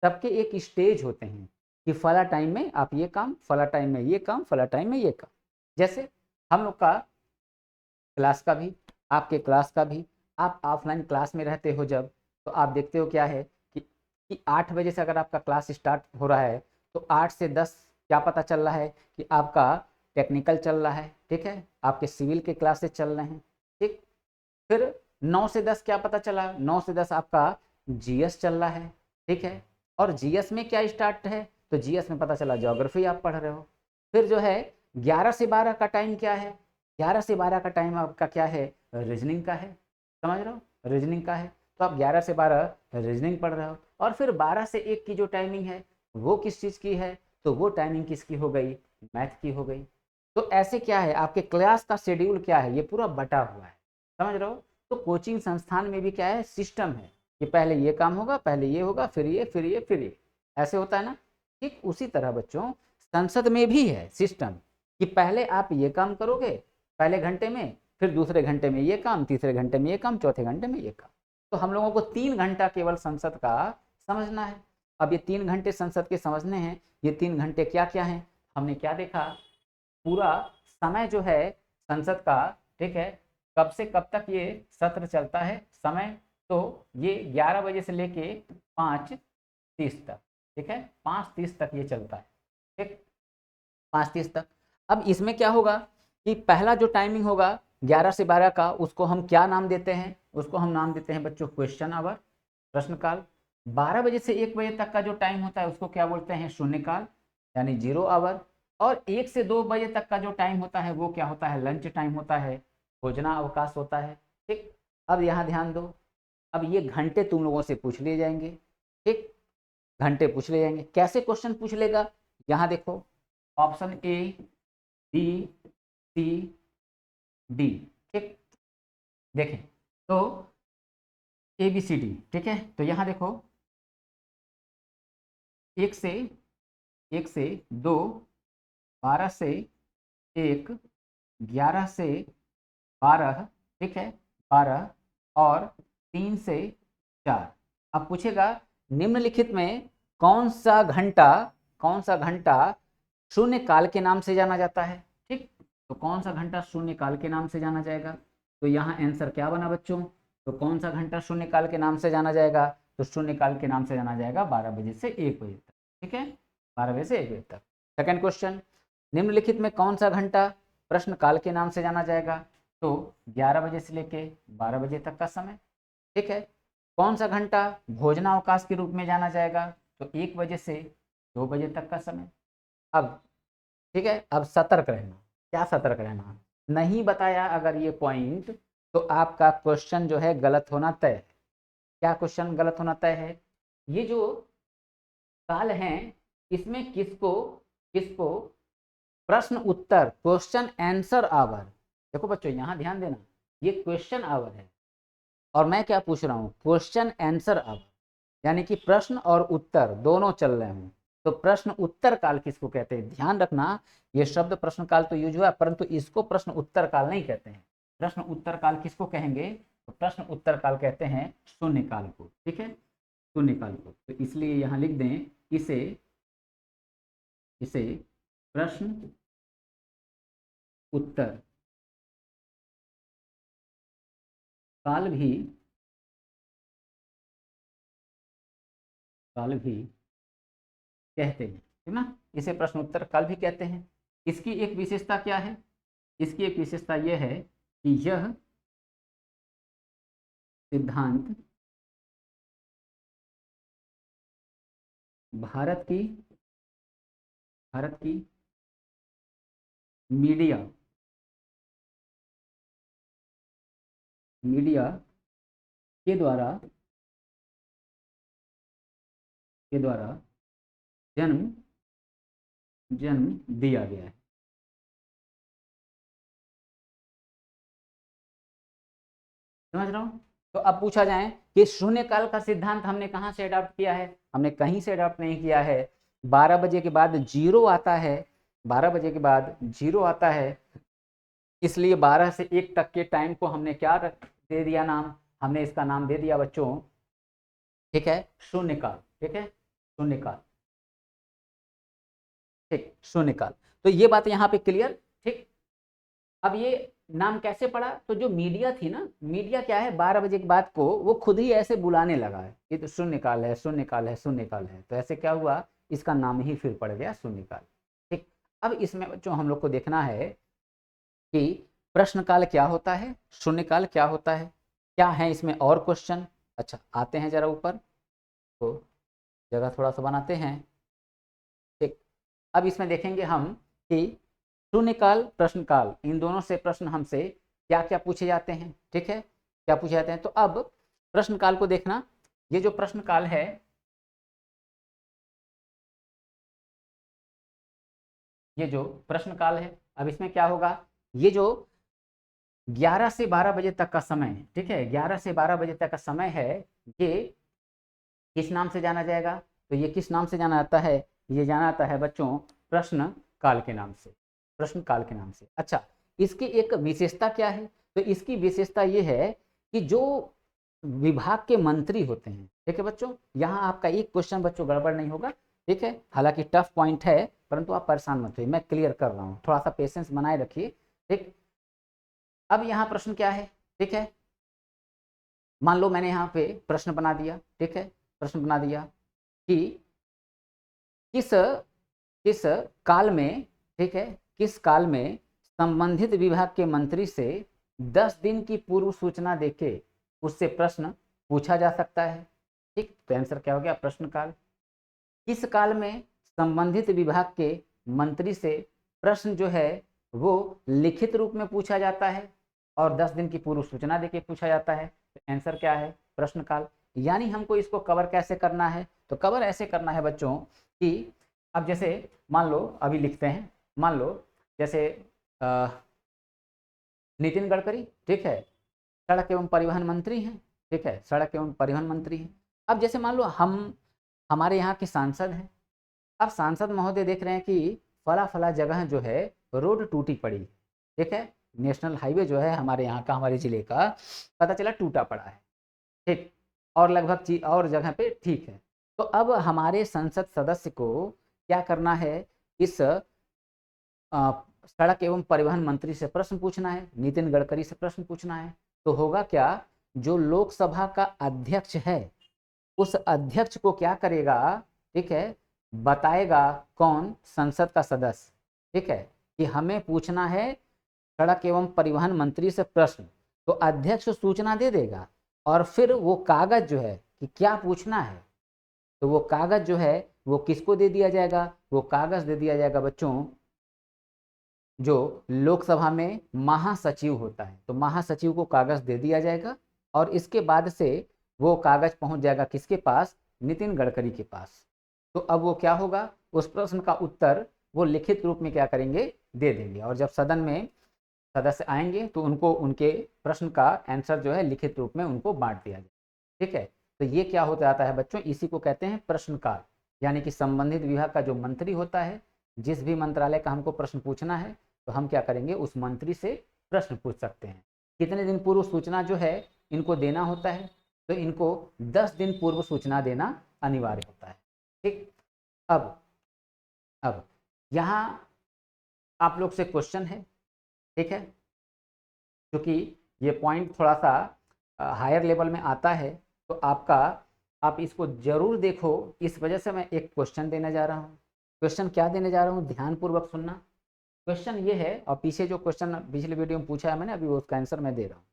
सबके एक स्टेज होते हैं कि फला टाइम में आप ये काम, फला टाइम में ये काम, फला टाइम में ये काम। जैसे हम लोग का क्लास का भी, आपके क्लास का भी, आप ऑफलाइन क्लास में रहते हो जब, तो आप देखते हो क्या है कि 8 बजे से अगर आपका क्लास स्टार्ट हो रहा है, तो 8 से 10 क्या पता चल रहा है कि आपका टेक्निकल चल रहा है, ठीक है, आपके सिविल के क्लासेस चल रहे हैं, ठीक। फिर 9 से 10 क्या पता चला, 9 से 10 आपका जीएस चल रहा है, ठीक है। और जीएस में क्या स्टार्ट है, तो जीएस में पता चला ज्योग्राफी आप पढ़ रहे हो। फिर जो है 11 से 12 का टाइम क्या है, 11 से 12 का टाइम आपका क्या है, रीजनिंग का है, समझ रहे हो, रीजनिंग का है। तो आप 11 से 12 रीजनिंग पढ़ रहे हो। और फिर 12 से 1 की जो टाइमिंग है वो किस चीज़ की है, तो वो टाइमिंग किसकी हो गई, मैथ की हो गई। तो ऐसे क्या है, आपके क्लास का शेड्यूल क्या है, ये पूरा बटा हुआ है, समझ रहे हो। तो कोचिंग संस्थान में भी क्या है, सिस्टम है कि पहले ये काम होगा, पहले ये होगा, फिर ये, फिर ये, फिर ये, ऐसे होता है ना। ठीक उसी तरह बच्चों संसद में भी है सिस्टम कि पहले आप ये काम करोगे पहले घंटे में, फिर दूसरे घंटे में ये काम, तीसरे घंटे में ये काम, चौथे घंटे में ये काम। तो हम लोगों को 3 घंटा केवल संसद का समझना है। अब ये 3 घंटे संसद के समझने हैं। ये 3 घंटे क्या क्या हैं, हमने क्या देखा, पूरा समय जो है संसद का, ठीक है, कब से कब तक ये सत्र चलता है समय, तो ये 11 बजे से लेके 5:30 तक, ठीक है, 5:30 तक ये चलता है, ठीक, 5:30 तक। अब इसमें क्या होगा कि पहला जो टाइमिंग होगा 11 से 12 का, उसको हम क्या नाम देते हैं, उसको हम नाम देते हैं बच्चों क्वेश्चन आवर, प्रश्नकाल। 12 बजे से 1 बजे तक का जो टाइम होता है उसको क्या बोलते हैं, शून्यकाल, यानी 0 आवर। और 1 से 2 बजे तक का जो टाइम होता है वो क्या होता है, लंच टाइम होता है, भोजना अवकाश होता है, ठीक। अब यहाँ ध्यान दो, अब ये घंटे तुम लोगों से पूछ लिए जाएंगे, ठीक, घंटे पूछ लिए जाएंगे। कैसे क्वेश्चन पूछ लेगा, यहाँ देखो, option A, B, C, D, ठीक, देखें तो ए बी सी डी, ठीक है। तो यहाँ देखो, 1 से 2, 12 से 1, 11 से 12, ठीक है, 12 और 3 से 4। अब पूछेगा निम्नलिखित में कौन सा घंटा शून्य काल के नाम से जाना जाता है, ठीक। तो कौन सा घंटा शून्य काल के नाम से जाना जाएगा, तो यहाँ आंसर क्या बना बच्चों, तो कौन सा घंटा शून्यकाल के नाम से जाना जाएगा, तो शून्यकाल के नाम से जाना जाएगा 12 बजे से 1 बजे तक। ठीक है, 12 बजे से 1 बजे तक। सेकंड क्वेश्चन, निम्नलिखित में कौन सा घंटा प्रश्नकाल के नाम से जाना जाएगा, तो 11 बजे से लेके 12 बजे तक का समय। ठीक है, कौन सा घंटा भोजनावकाश के रूप में जाना जाएगा, तो 1 बजे से 2 बजे तक का समय। अब ठीक है, अब सतर्क रहना, क्या सतर्क रहना, नहीं बताया अगर ये पॉइंट तो आपका क्वेश्चन जो है गलत होना तय है। क्या क्वेश्चन गलत होना तय है, ये जो काल हैं इसमें किसको किसको प्रश्न उत्तर क्वेश्चन आंसर आवर, देखो बच्चों यहाँ ध्यान देना, ये क्वेश्चन आवर है और मैं क्या पूछ रहा हूँ, क्वेश्चन आंसर आवर, यानी कि प्रश्न और उत्तर दोनों चल रहे हैं। तो प्रश्न उत्तर काल किसको कहते हैं, ध्यान रखना, ये शब्द प्रश्न काल तो यूज हुआ, परंतु इसको प्रश्न उत्तर काल नहीं कहते हैं। प्रश्न उत्तर काल किसको कहेंगे, तो प्रश्न उत्तर काल कहते हैं शून्य काल को। ठीक है, शून्य काल को, तो इसलिए यहाँ लिख दें इसे इसे प्रश्न उत्तर काल भी कहते हैं, ठीक ना, इसे प्रश्न उत्तर काल भी कहते हैं। इसकी एक विशेषता क्या है, इसकी एक विशेषता यह है कि यह सिद्धांत भारत की मीडिया मीडिया के द्वारा जन्म दिया गया है। समझ रहा हूं, तो अब पूछा जाए कि शून्य काल का सिद्धांत हमने कहां से अडॉप्ट किया है, हमने कहीं से अडॉप्ट नहीं किया है। 12 बजे के बाद जीरो आता है, 12 बजे के बाद जीरो आता है, इसलिए 12 से 1 तक के टाइम को हमने क्या दे दिया नाम, हमने इसका नाम दे दिया बच्चों, ठीक है, शून्यकाल। ठीक है, शून्यकाल, ठीक, शून्यकाल। तो ये बात यहाँ पे क्लियर। ठीक, अब ये नाम कैसे पड़ा, तो जो मीडिया थी ना, मीडिया क्या है, 12 बजे के बाद को वो खुद ही ऐसे बुलाने लगा है, ये तो शून्यकाल है, शून्यकाल है, शून्यकाल है, तो ऐसे क्या हुआ, इसका नाम ही फिर पड़ गया शून्यकाल। ठीक, अब इसमें बच्चों हम लोग को देखना है कि प्रश्नकाल क्या होता है, शून्यकाल क्या होता है, क्या है इसमें और क्वेश्चन। अच्छा, आते हैं जरा ऊपर, तो जगह थोड़ा सा बनाते हैं। ठीक, अब इसमें देखेंगे हम कि शून्यकाल प्रश्नकाल इन दोनों से प्रश्न हमसे क्या क्या पूछे जाते हैं। ठीक है, क्या पूछे जाते हैं, तो अब प्रश्नकाल को देखना, ये जो प्रश्नकाल है, ये जो प्रश्नकाल है, अब इसमें क्या होगा, ये जो 11 से 12 बजे तक का समय है, ठीक है, 11 से 12 बजे तक का समय है, ये किस नाम से जाना जाएगा, तो ये किस नाम से जाना जाता है, ये जाना जाता है बच्चों प्रश्न काल के नाम से, प्रश्न काल के नाम से। अच्छा, इसकी एक विशेषता क्या है, तो इसकी विशेषता ये है कि जो विभाग के मंत्री होते हैं, ठीक है बच्चों, यहाँ आपका एक क्वेश्चन बच्चों गड़बड़ नहीं होगा। ठीक है, हालांकि टफ पॉइंट है, परंतु आप परेशान मत होइए, मैं क्लियर कर रहा हूँ, थोड़ा सा पेशेंस बनाए रखिए। ठीक, अब यहाँ प्रश्न क्या है, ठीक है, मान लो मैंने यहाँ पे प्रश्न बना दिया, ठीक है, प्रश्न बना दिया कि किस किस काल में, ठीक है, किस काल में संबंधित विभाग के मंत्री से 10 दिन की पूर्व सूचना देके उससे प्रश्न पूछा जा सकता है। ठीक, तो आंसर क्या हो गया, प्रश्न काल। किस काल में संबंधित विभाग के मंत्री से प्रश्न जो है वो लिखित रूप में पूछा जाता है और 10 दिन की पूर्व सूचना देके पूछा जाता है, तो आंसर क्या है, प्रश्न काल। यानी हमको इसको कवर कैसे करना है, तो कवर ऐसे करना है बच्चों कि अब जैसे मान लो, अभी लिखते हैं, मान लो जैसे नितिन गडकरी, ठीक है, सड़क एवं परिवहन मंत्री हैं, ठीक है, सड़क एवं परिवहन मंत्री हैं। अब जैसे मान लो हम हमारे यहाँ के सांसद हैं, अब सांसद महोदय देख रहे हैं कि फला फला जगह जो है रोड टूटी पड़ी है, ठीक है, नेशनल हाईवे जो है हमारे यहाँ का, हमारे जिले का, पता चला टूटा पड़ा है। ठीक, और लगभग चीज और जगह पे ठीक है, तो अब हमारे संसद सदस्य को क्या करना है, इस सड़क एवं परिवहन मंत्री से प्रश्न पूछना है, नितिन गडकरी से प्रश्न पूछना है, तो होगा क्या, जो लोकसभा का अध्यक्ष है उस अध्यक्ष को क्या करेगा, ठीक है, बताएगा कौन, संसद का सदस्य, ठीक है, कि हमें पूछना है सड़क एवं परिवहन मंत्री से प्रश्न, तो अध्यक्ष सूचना दे देगा और फिर वो कागज जो है कि क्या पूछना है, तो वो कागज जो है वो किसको दे दिया जाएगा, वो कागज दे दिया जाएगा बच्चों जो लोकसभा में महासचिव होता है, तो महासचिव को कागज दे दिया जाएगा और इसके बाद से वो कागज पहुंच जाएगा किसके पास, नितिन गडकरी के पास। तो अब वो क्या होगा, उस प्रश्न का उत्तर वो लिखित रूप में क्या करेंगे, दे देंगे, और जब सदन में सदस्य आएंगे तो उनको उनके प्रश्न का आंसर जो है लिखित रूप में उनको बांट दिया जाए, ठीक है। तो ये क्या हो जाता है बच्चों, इसी को कहते हैं प्रश्नकाल, यानी कि संबंधित विभाग का जो मंत्री होता है, जिस भी मंत्रालय का हमको प्रश्न पूछना है तो हम क्या करेंगे, उस मंत्री से प्रश्न पूछ सकते हैं। कितने दिन पूर्व सूचना जो है इनको देना होता है, तो इनको 10 दिन पूर्व सूचना देना अनिवार्य होता है, ठीक। अब यहाँ आप लोग से क्वेश्चन है, ठीक है, क्योंकि ये पॉइंट थोड़ा सा हायर लेवल में आता है, तो आप इसको जरूर देखो, इस वजह से मैं एक क्वेश्चन देने जा रहा हूँ। क्वेश्चन क्या देने जा रहा हूँ, ध्यानपूर्वक सुनना। क्वेश्चन ये है, और पीछे जो क्वेश्चन पिछले वीडियो में पूछा है मैंने, अभी उसका आंसर मैं दे रहा हूँ।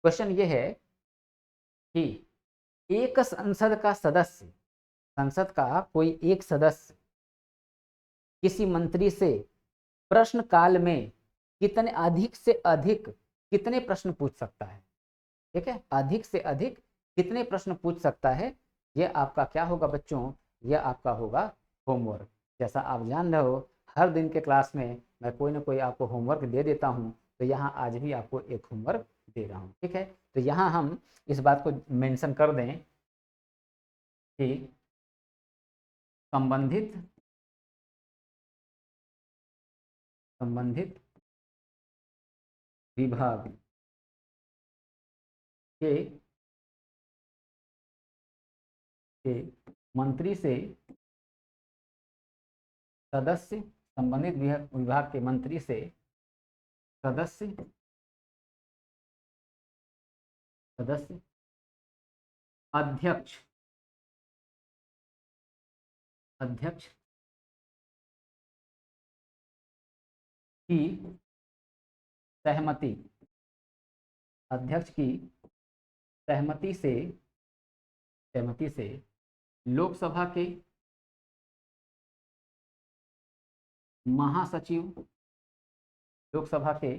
क्वेश्चन ये है कि एक संसद का सदस्य, संसद का कोई एक सदस्य किसी मंत्री से प्रश्न काल में कितने अधिक से अधिक कितने प्रश्न पूछ सकता है, ठीक है, अधिक से अधिक कितने प्रश्न पूछ सकता है, ये आपका क्या होगा बच्चों, ये आपका होगा होमवर्क। जैसा आप जान रहे हो हर दिन के क्लास में मैं कोई ना कोई आपको होमवर्क दे देता हूँ, तो यहाँ आज भी आपको एक होमवर्क दे रहा हूँ, ठीक है। तो यहाँ हम इस बात को मेंशन कर दें कि संबंधित विभाग के मंत्री से सदस्य, संबंधित विभाग के मंत्री से सदस्य अध्यक्ष की सहमति, अध्यक्ष की सहमति से लोकसभा के महासचिव, लोकसभा के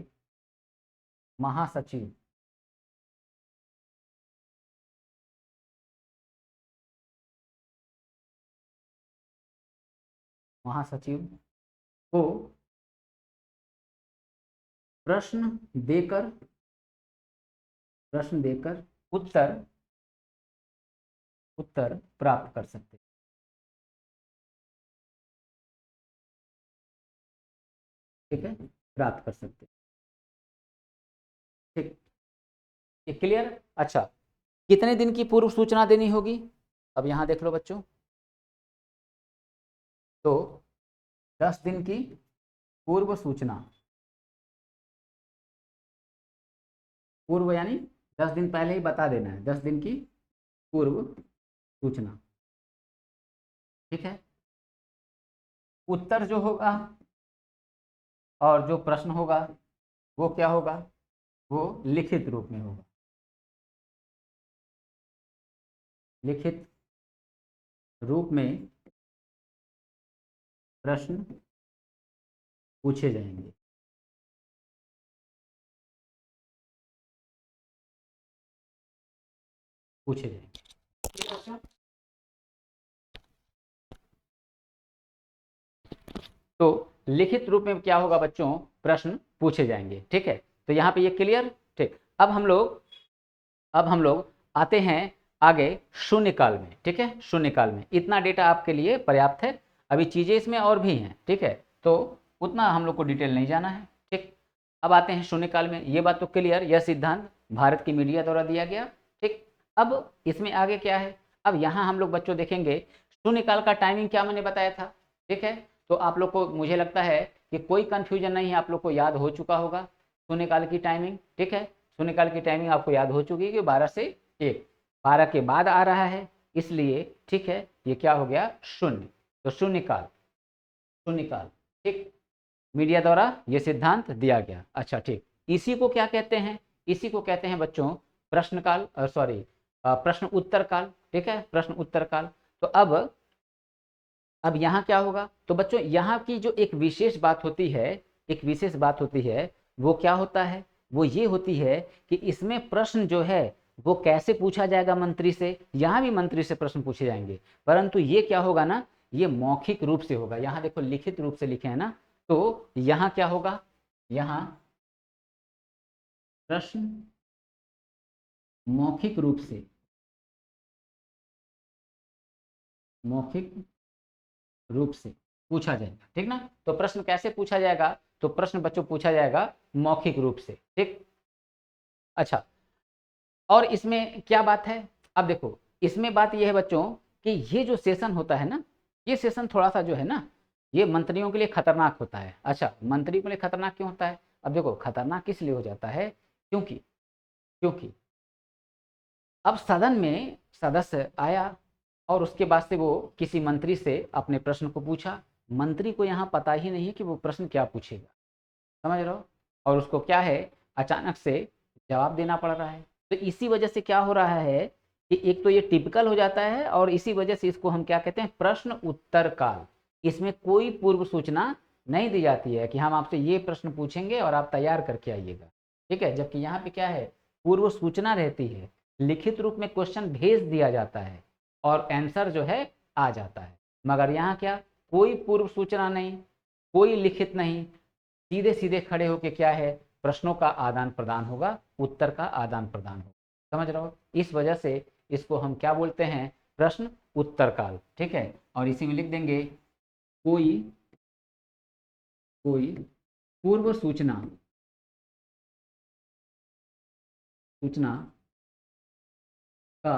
महासचिव को प्रश्न देकर उत्तर प्राप्त कर सकते, ठीक है, प्राप्त कर सकते, ठीक, ये क्लियर। अच्छा, कितने दिन की पूर्व सूचना देनी होगी, अब यहां देख लो बच्चों, तो 10 दिन की पूर्व सूचना, पूर्व यानी 10 दिन पहले ही बता देना है, 10 दिन की पूर्व सूचना, ठीक है। उत्तर जो होगा और जो प्रश्न होगा वो क्या होगा, वो लिखित रूप में होगा, लिखित रूप में प्रश्न पूछे जाएंगे, तो लिखित रूप में क्या होगा बच्चों, प्रश्न पूछे जाएंगे, ठीक है। तो यहाँ पे ये क्लियर, ठीक। अब हम लोग आते हैं आगे शून्यकाल में, ठीक है। शून्यकाल में इतना डेटा आपके लिए पर्याप्त है, अभी चीजें इसमें और भी हैं, ठीक है, तो उतना हम लोग को डिटेल नहीं जाना है, ठीक। अब आते हैं शून्यकाल में, ये बात तो क्लियर, यह सिद्धांत भारत की मीडिया द्वारा दिया गया, ठीक। अब इसमें आगे क्या है, अब यहाँ हम लोग बच्चों देखेंगे शून्यकाल का टाइमिंग क्या मैंने बताया था, ठीक है। तो आप लोग को मुझे लगता है कि कोई कंफ्यूजन नहीं है, आप लोग को याद हो चुका होगा शून्यकाल की टाइमिंग। ठीक है, शून्यकाल की टाइमिंग आपको याद हो चुकी है कि 12 से 1, 12 के बाद आ रहा है इसलिए ठीक है ये क्या हो गया शून्य, तो शून्यकाल, शून्यकाल। ठीक, मीडिया द्वारा ये सिद्धांत दिया गया। अच्छा ठीक, इसी को क्या कहते हैं, इसी को कहते हैं बच्चों प्रश्नकाल, सॉरी प्रश्न उत्तर काल। ठीक है, प्रश्न उत्तर काल। तो अब यहाँ क्या होगा, तो बच्चों यहाँ की जो एक विशेष बात होती है, एक विशेष बात होती है, वो क्या होता है, वो ये होती है कि इसमें प्रश्न जो है वो कैसे पूछा जाएगा मंत्री से, यहाँ भी मंत्री से प्रश्न पूछे जाएंगे, परंतु ये क्या होगा ना, ये मौखिक रूप से होगा। यहाँ देखो लिखित रूप से लिखे हैं ना, तो यहाँ क्या होगा, यहाँ प्रश्न मौखिक रूप से, मौखिक रूप से पूछा जाएगा। ठीक ना, तो प्रश्न कैसे पूछा जाएगा, तो प्रश्न बच्चों पूछा जाएगा मौखिक रूप से। ठीक, अच्छा, और इसमें क्या बात है, अब देखो इसमें बात यह है बच्चों कि ये जो सेशन होता है ना, ये सेशन थोड़ा सा जो है ना, ये मंत्रियों के लिए खतरनाक होता है। अच्छा, मंत्रियों के लिए खतरनाक क्यों होता है, अब देखो खतरनाक किस लिए हो जाता है, क्योंकि क्योंकि अब सदन में सदस्य आया और उसके बाद से वो किसी मंत्री से अपने प्रश्न को पूछा, मंत्री को यहाँ पता ही नहीं है कि वो प्रश्न क्या पूछेगा, समझ रहे हो, और उसको क्या है अचानक से जवाब देना पड़ रहा है। तो इसी वजह से क्या हो रहा है कि एक तो ये टिपिकल हो जाता है और इसी वजह से इसको हम क्या कहते हैं प्रश्न उत्तर काल। इसमें कोई पूर्व सूचना नहीं दी जाती है कि हम आपसे ये प्रश्न पूछेंगे और आप तैयार करके आइएगा। ठीक है, जबकि यहाँ पे क्या है पूर्व सूचना रहती है, लिखित रूप में क्वेश्चन भेज दिया जाता है और आंसर जो है आ जाता है। मगर यहाँ क्या, कोई पूर्व सूचना नहीं, कोई लिखित नहीं, सीधे सीधे खड़े होके क्या है प्रश्नों का आदान प्रदान होगा, उत्तर का आदान प्रदान होगा। समझ रहे हो, इस वजह से इसको हम क्या बोलते हैं प्रश्न उत्तर काल। ठीक है, और इसी में लिख देंगे कोई कोई पूर्व सूचना, सूचना का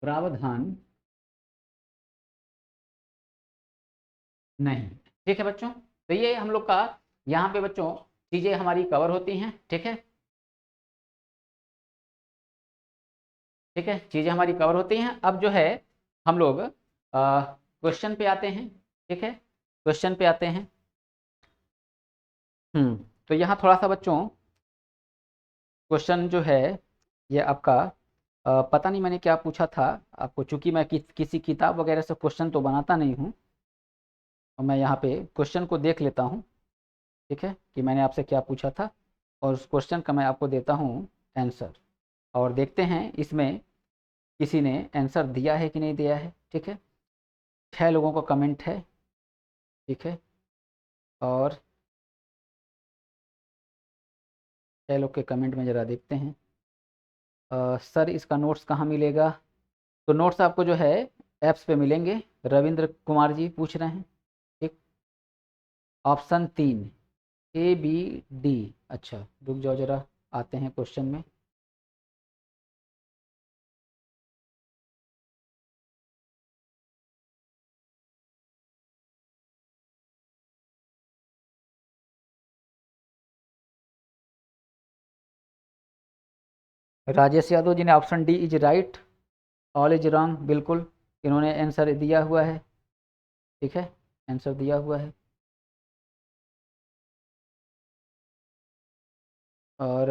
प्रावधान नहीं। ठीक है बच्चों, तो ये हम लोग का यहाँ पे बच्चों चीजें हमारी कवर होती हैं। ठीक है, ठीक है, चीजें हमारी कवर होती हैं। अब जो है हम लोग क्वेश्चन पे आते हैं। ठीक है, क्वेश्चन पे आते हैं। तो यहाँ थोड़ा सा बच्चों क्वेश्चन जो है ये आपका पता नहीं मैंने क्या पूछा था आपको, चूंकि मैं किसी किताब वगैरह से क्वेश्चन तो बनाता नहीं हूँ, और मैं यहाँ पे क्वेश्चन को देख लेता हूँ। ठीक है, कि मैंने आपसे क्या पूछा था और उस क्वेश्चन का मैं आपको देता हूँ आंसर, और देखते हैं इसमें किसी ने आंसर दिया है कि नहीं दिया है। ठीक है, 6 लोगों का कमेंट है। ठीक है, और 6 लोग के कमेंट में ज़रा देखते हैं। सर इसका नोट्स कहाँ मिलेगा, तो नोट्स आपको जो है ऐप्स पे मिलेंगे। रविंद्र कुमार जी पूछ रहे हैं। ठीक, ऑप्शन 3 ए बी डी। अच्छा रुक जाओ जरा, आते हैं क्वेश्चन में। राजेश यादव जी ने option D is right, all is wrong, बिल्कुल इन्होंने आंसर दिया हुआ है। ठीक है, आंसर दिया हुआ है। और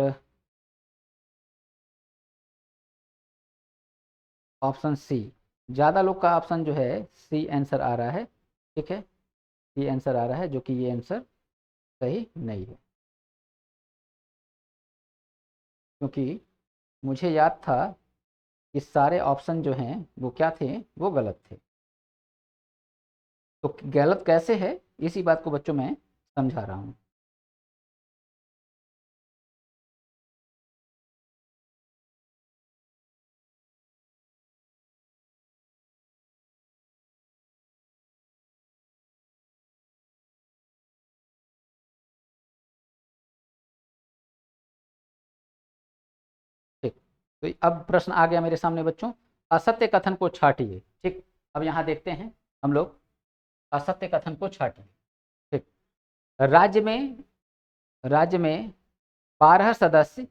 ऑप्शन सी, ज़्यादा लोग का ऑप्शन जो है सी आंसर आ रहा है। ठीक है, सी आंसर आ रहा है, जो कि ये आंसर सही नहीं है, क्योंकि मुझे याद था कि सारे ऑप्शन जो हैं वो क्या थे, वो गलत थे। तो गलत कैसे है इसी बात को बच्चों मैं समझा रहा हूँ। ठीक, तो अब प्रश्न आ गया मेरे सामने बच्चों, असत्य कथन को छाटिए। ठीक, अब यहाँ देखते हैं हम लोग असत्य कथन को छाटें। ठीक, राज्य में 12 सदस्य,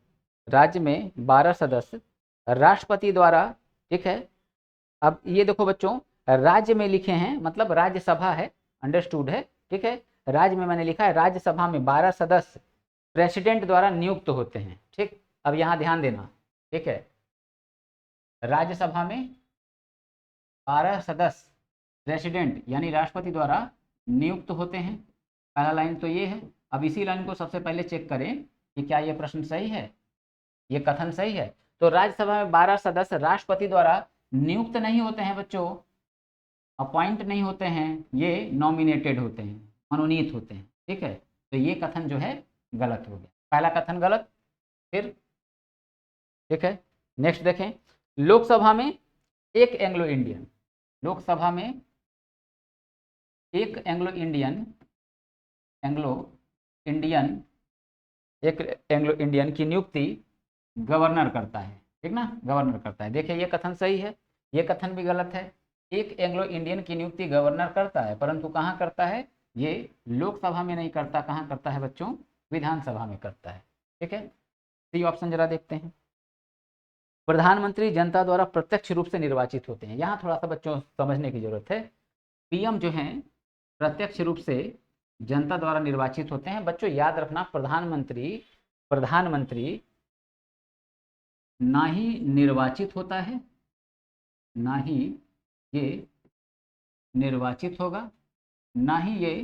राज्य में 12 सदस्य राष्ट्रपति द्वारा, ठीक है। अब ये देखो बच्चों, राज्य में लिखे हैं मतलब राज्यसभा है, अंडरस्टूड है, ठीक है। राज्य में मैंने लिखा है राज्यसभा में 12 सदस्य प्रेसिडेंट द्वारा नियुक्त होते हैं, ठीक। अब यहाँ ध्यान देना, ठीक है। राज्यसभा में 12 सदस्य प्रेसिडेंट यानी राष्ट्रपति द्वारा नियुक्त होते हैं। पहला लाइन तो ये है। अब इसी लाइन को सबसे पहले चेक करें कि क्या ये प्रश्न सही है, ये कथन सही है। तो राज्यसभा में 12 सदस्य राष्ट्रपति द्वारा नियुक्त नहीं होते हैं बच्चों, अपॉइंट नहीं होते हैं, ये नॉमिनेटेड होते हैं, मनोनीत होते हैं, ठीक है। तो ये कथन जो है गलत हो गया, पहला कथन गलत। फिर ठीक है, नेक्स्ट देखें। लोकसभा में एक एंग्लो इंडियन, लोकसभा में एक एंग्लो इंडियन एक एंग्लो इंडियन की नियुक्ति गवर्नर करता है, ठीक ना, गवर्नर करता है। देखिए ये कथन सही है, ये कथन भी गलत है। एक एंग्लो इंडियन की नियुक्ति गवर्नर करता है, परंतु कहाँ करता है, ये लोकसभा में नहीं करता, कहाँ करता है बच्चों, विधानसभा में करता है, ठीक है। सी ऑप्शन जरा देखते हैं। प्रधानमंत्री जनता द्वारा प्रत्यक्ष रूप से निर्वाचित होते हैं। यहाँ थोड़ा सा बच्चों समझने की जरूरत है। पीएम जो हैं प्रत्यक्ष रूप से जनता द्वारा निर्वाचित होते हैं। बच्चों याद रखना, प्रधानमंत्री ना ही निर्वाचित होता है, ना ही ये निर्वाचित होगा, ना ही ये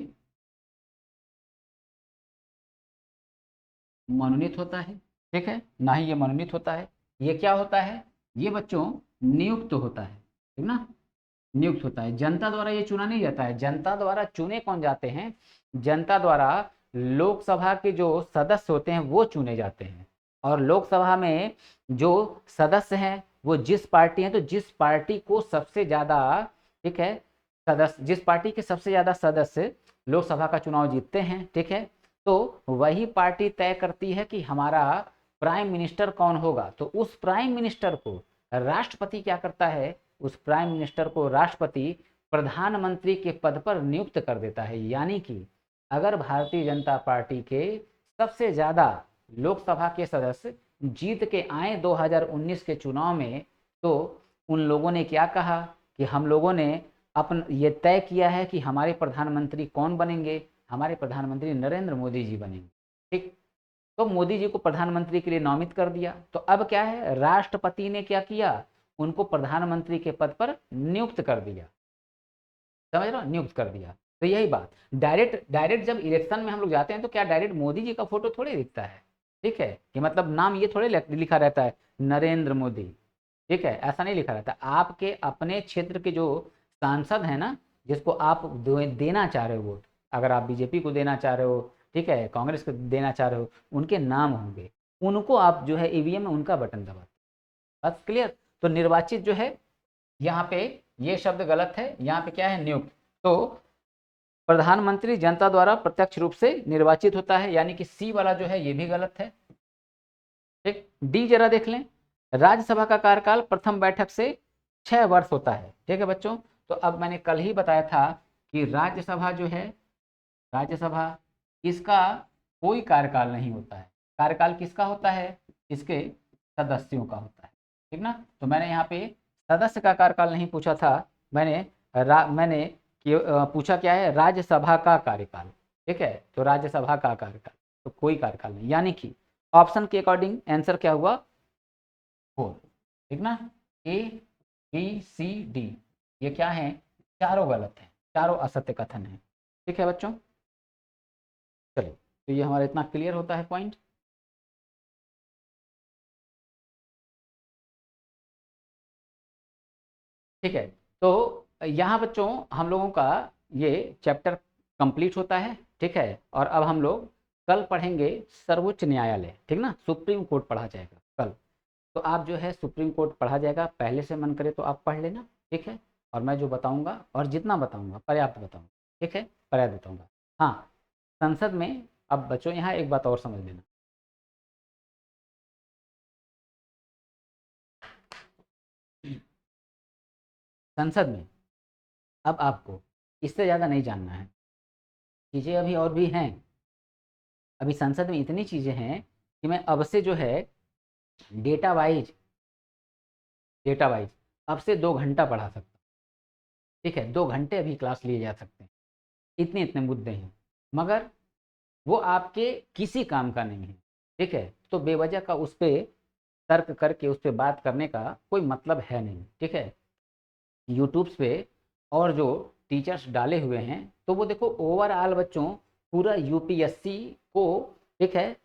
मनोनीत होता है, ठीक है, ना ही ये मनोनीत होता है। ये क्या होता है, ये बच्चों नियुक्त होता है, ठीक ना, नियुक्त होता है। जनता द्वारा ये चुना नहीं जाता है। जनता द्वारा चुने कौन जाते हैं, जनता द्वारा लोकसभा के जो सदस्य होते हैं वो चुने जाते हैं। और लोकसभा में जो सदस्य हैं वो जिस पार्टी है, तो जिस पार्टी को सबसे ज्यादा, ठीक है, सदस्य, जिस पार्टी के सबसे ज्यादा सदस्य लोकसभा का चुनाव जीतते हैं, ठीक है, तो वही पार्टी तय करती है कि हमारा प्राइम मिनिस्टर कौन होगा। तो उस प्राइम मिनिस्टर को राष्ट्रपति क्या करता है, उस प्राइम मिनिस्टर को राष्ट्रपति प्रधानमंत्री के पद पर नियुक्त कर देता है। यानी कि अगर भारतीय जनता पार्टी के सबसे ज्यादा लोकसभा के सदस्य जीत के आए 2019 के चुनाव में, तो उन लोगों ने क्या कहा कि हम लोगों ने अपन ये तय किया है कि हमारे प्रधानमंत्री कौन बनेंगे, हमारे प्रधानमंत्री नरेंद्र मोदी जी बनेंगे, ठीक। तो मोदी जी को प्रधानमंत्री के लिए नामित कर दिया। तो अब क्या है, राष्ट्रपति ने क्या किया, उनको प्रधानमंत्री के पद पर नियुक्त कर दिया, समझ रहे हो, नियुक्त कर दिया। तो यही बात, डायरेक्ट डायरेक्ट जब इलेक्शन में हम लोग जाते हैं तो क्या डायरेक्ट मोदी जी का फोटो थोड़े दिखता है, ठीक है, कि मतलब नाम ये थोड़े लिखा रहता है नरेंद्र मोदी, ठीक है, ऐसा नहीं लिखा रहता। आपके अपने क्षेत्र के जो सांसद हैं ना, जिसको आप देना चाह रहे हो वोट, अगर आप बीजेपी को देना चाह रहे हो, ठीक है, कांग्रेस को देना चाह रहे हो, उनके नाम होंगे, उनको आप जो है ईवीएम में उनका बटन दबाते, बस क्लियर। तो निर्वाचित जो है यहाँ पे ये शब्द गलत है, यहाँ पे क्या है, नियुक्त। तो प्रधानमंत्री जनता द्वारा प्रत्यक्ष रूप से निर्वाचित होता है, यानी कि सी वाला जो है ये भी गलत है, ठीक। डी जरा देख लें। राज्यसभा का कार्यकाल प्रथम बैठक से 6 वर्ष होता है, ठीक है बच्चों। तो अब मैंने कल ही बताया था कि राज्यसभा जो है, राज्यसभा, इसका कोई कार्यकाल नहीं होता है। कार्यकाल किसका होता है, इसके सदस्यों का होता है, ठीक ना। तो मैंने यहाँ पे सदस्य का कार्यकाल नहीं पूछा था, मैंने पूछा क्या है, राज्यसभा का कार्यकाल, ठीक है। तो राज्यसभा का कार्यकाल, तो कोई कार्यकाल नहीं, यानी कि ऑप्शन के अकॉर्डिंग आंसर क्या हुआ, 4, ठीक ना। ए बी सी डी ये क्या है, चारों गलत है, चारों असत्य कथन है, ठीक है बच्चों। चलिए, तो ये हमारा इतना क्लियर होता है पॉइंट। ठीक है, तो यहाँ बच्चों हम लोगों का ये चैप्टर कंप्लीट होता है, ठीक है। और अब हम लोग कल पढ़ेंगे सर्वोच्च न्यायालय, ठीक ना, सुप्रीम कोर्ट पढ़ा जाएगा कल। तो आप जो है सुप्रीम कोर्ट पढ़ा जाएगा, पहले से मन करे तो आप पढ़ लेना, ठीक है। और मैं जो बताऊंगा और जितना बताऊंगा पर्याप्त बताऊंगा, ठीक है, पर्याप्त बताऊंगा। हाँ, संसद में, अब बच्चों यहाँ एक बात और समझ लेना, संसद में अब आपको इससे ज़्यादा नहीं जानना है, चीज़ें अभी और भी हैं, अभी संसद में इतनी चीज़ें हैं कि मैं अब से जो है डेटा वाइज अब से 2 घंटा पढ़ा सकता हूँ। ठीक है, 2 घंटे अभी क्लास लिए जा सकते हैं, इतने इतने मुद्दे हैं, मगर वो आपके किसी काम का नहीं है। ठीक है, तो बेवजह का उस पर तर्क करके उस पर बात करने का कोई मतलब है नहीं। ठीक है, यूट्यूब्स पे और जो टीचर्स डाले हुए हैं, तो वो देखो ओवरऑल बच्चों पूरा यूपीएससी को, ठीक है,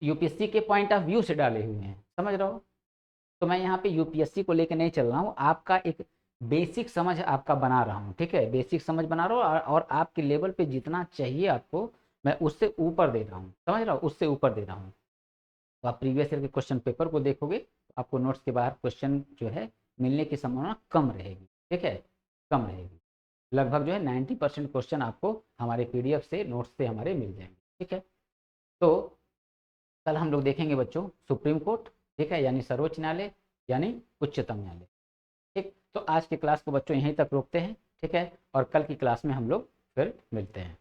यूपीएससी के पॉइंट ऑफ व्यू से डाले हुए हैं, समझ रहे हो। तो मैं यहाँ पे यूपीएससी को लेकर नहीं चल रहा हूँ, आपका एक बेसिक समझ आपका बना रहा हूँ। ठीक है, बेसिक समझ बना रहा हूँ और आपके लेवल पे जितना चाहिए आपको मैं उससे ऊपर दे रहा हूँ, समझ रहा हूँ, उससे ऊपर दे रहा हूँ। तो आप प्रीवियस ईयर के क्वेश्चन पेपर को देखोगे तो आपको नोट्स के बाहर क्वेश्चन जो है मिलने की संभावना कम रहेगी। ठीक है, कम रहेगी, लगभग जो है 90% क्वेश्चन आपको हमारे पीडीएफ से नोट्स से हमारे मिल जाएंगे। ठीक है, तो कल हम लोग देखेंगे बच्चों सुप्रीम कोर्ट, ठीक है, यानी सर्वोच्च न्यायालय, यानी उच्चतम न्यायालय। ठीक, तो आज की क्लास को बच्चों यहीं तक रोकते हैं। ठीक है, और कल की क्लास में हम लोग फिर मिलते हैं।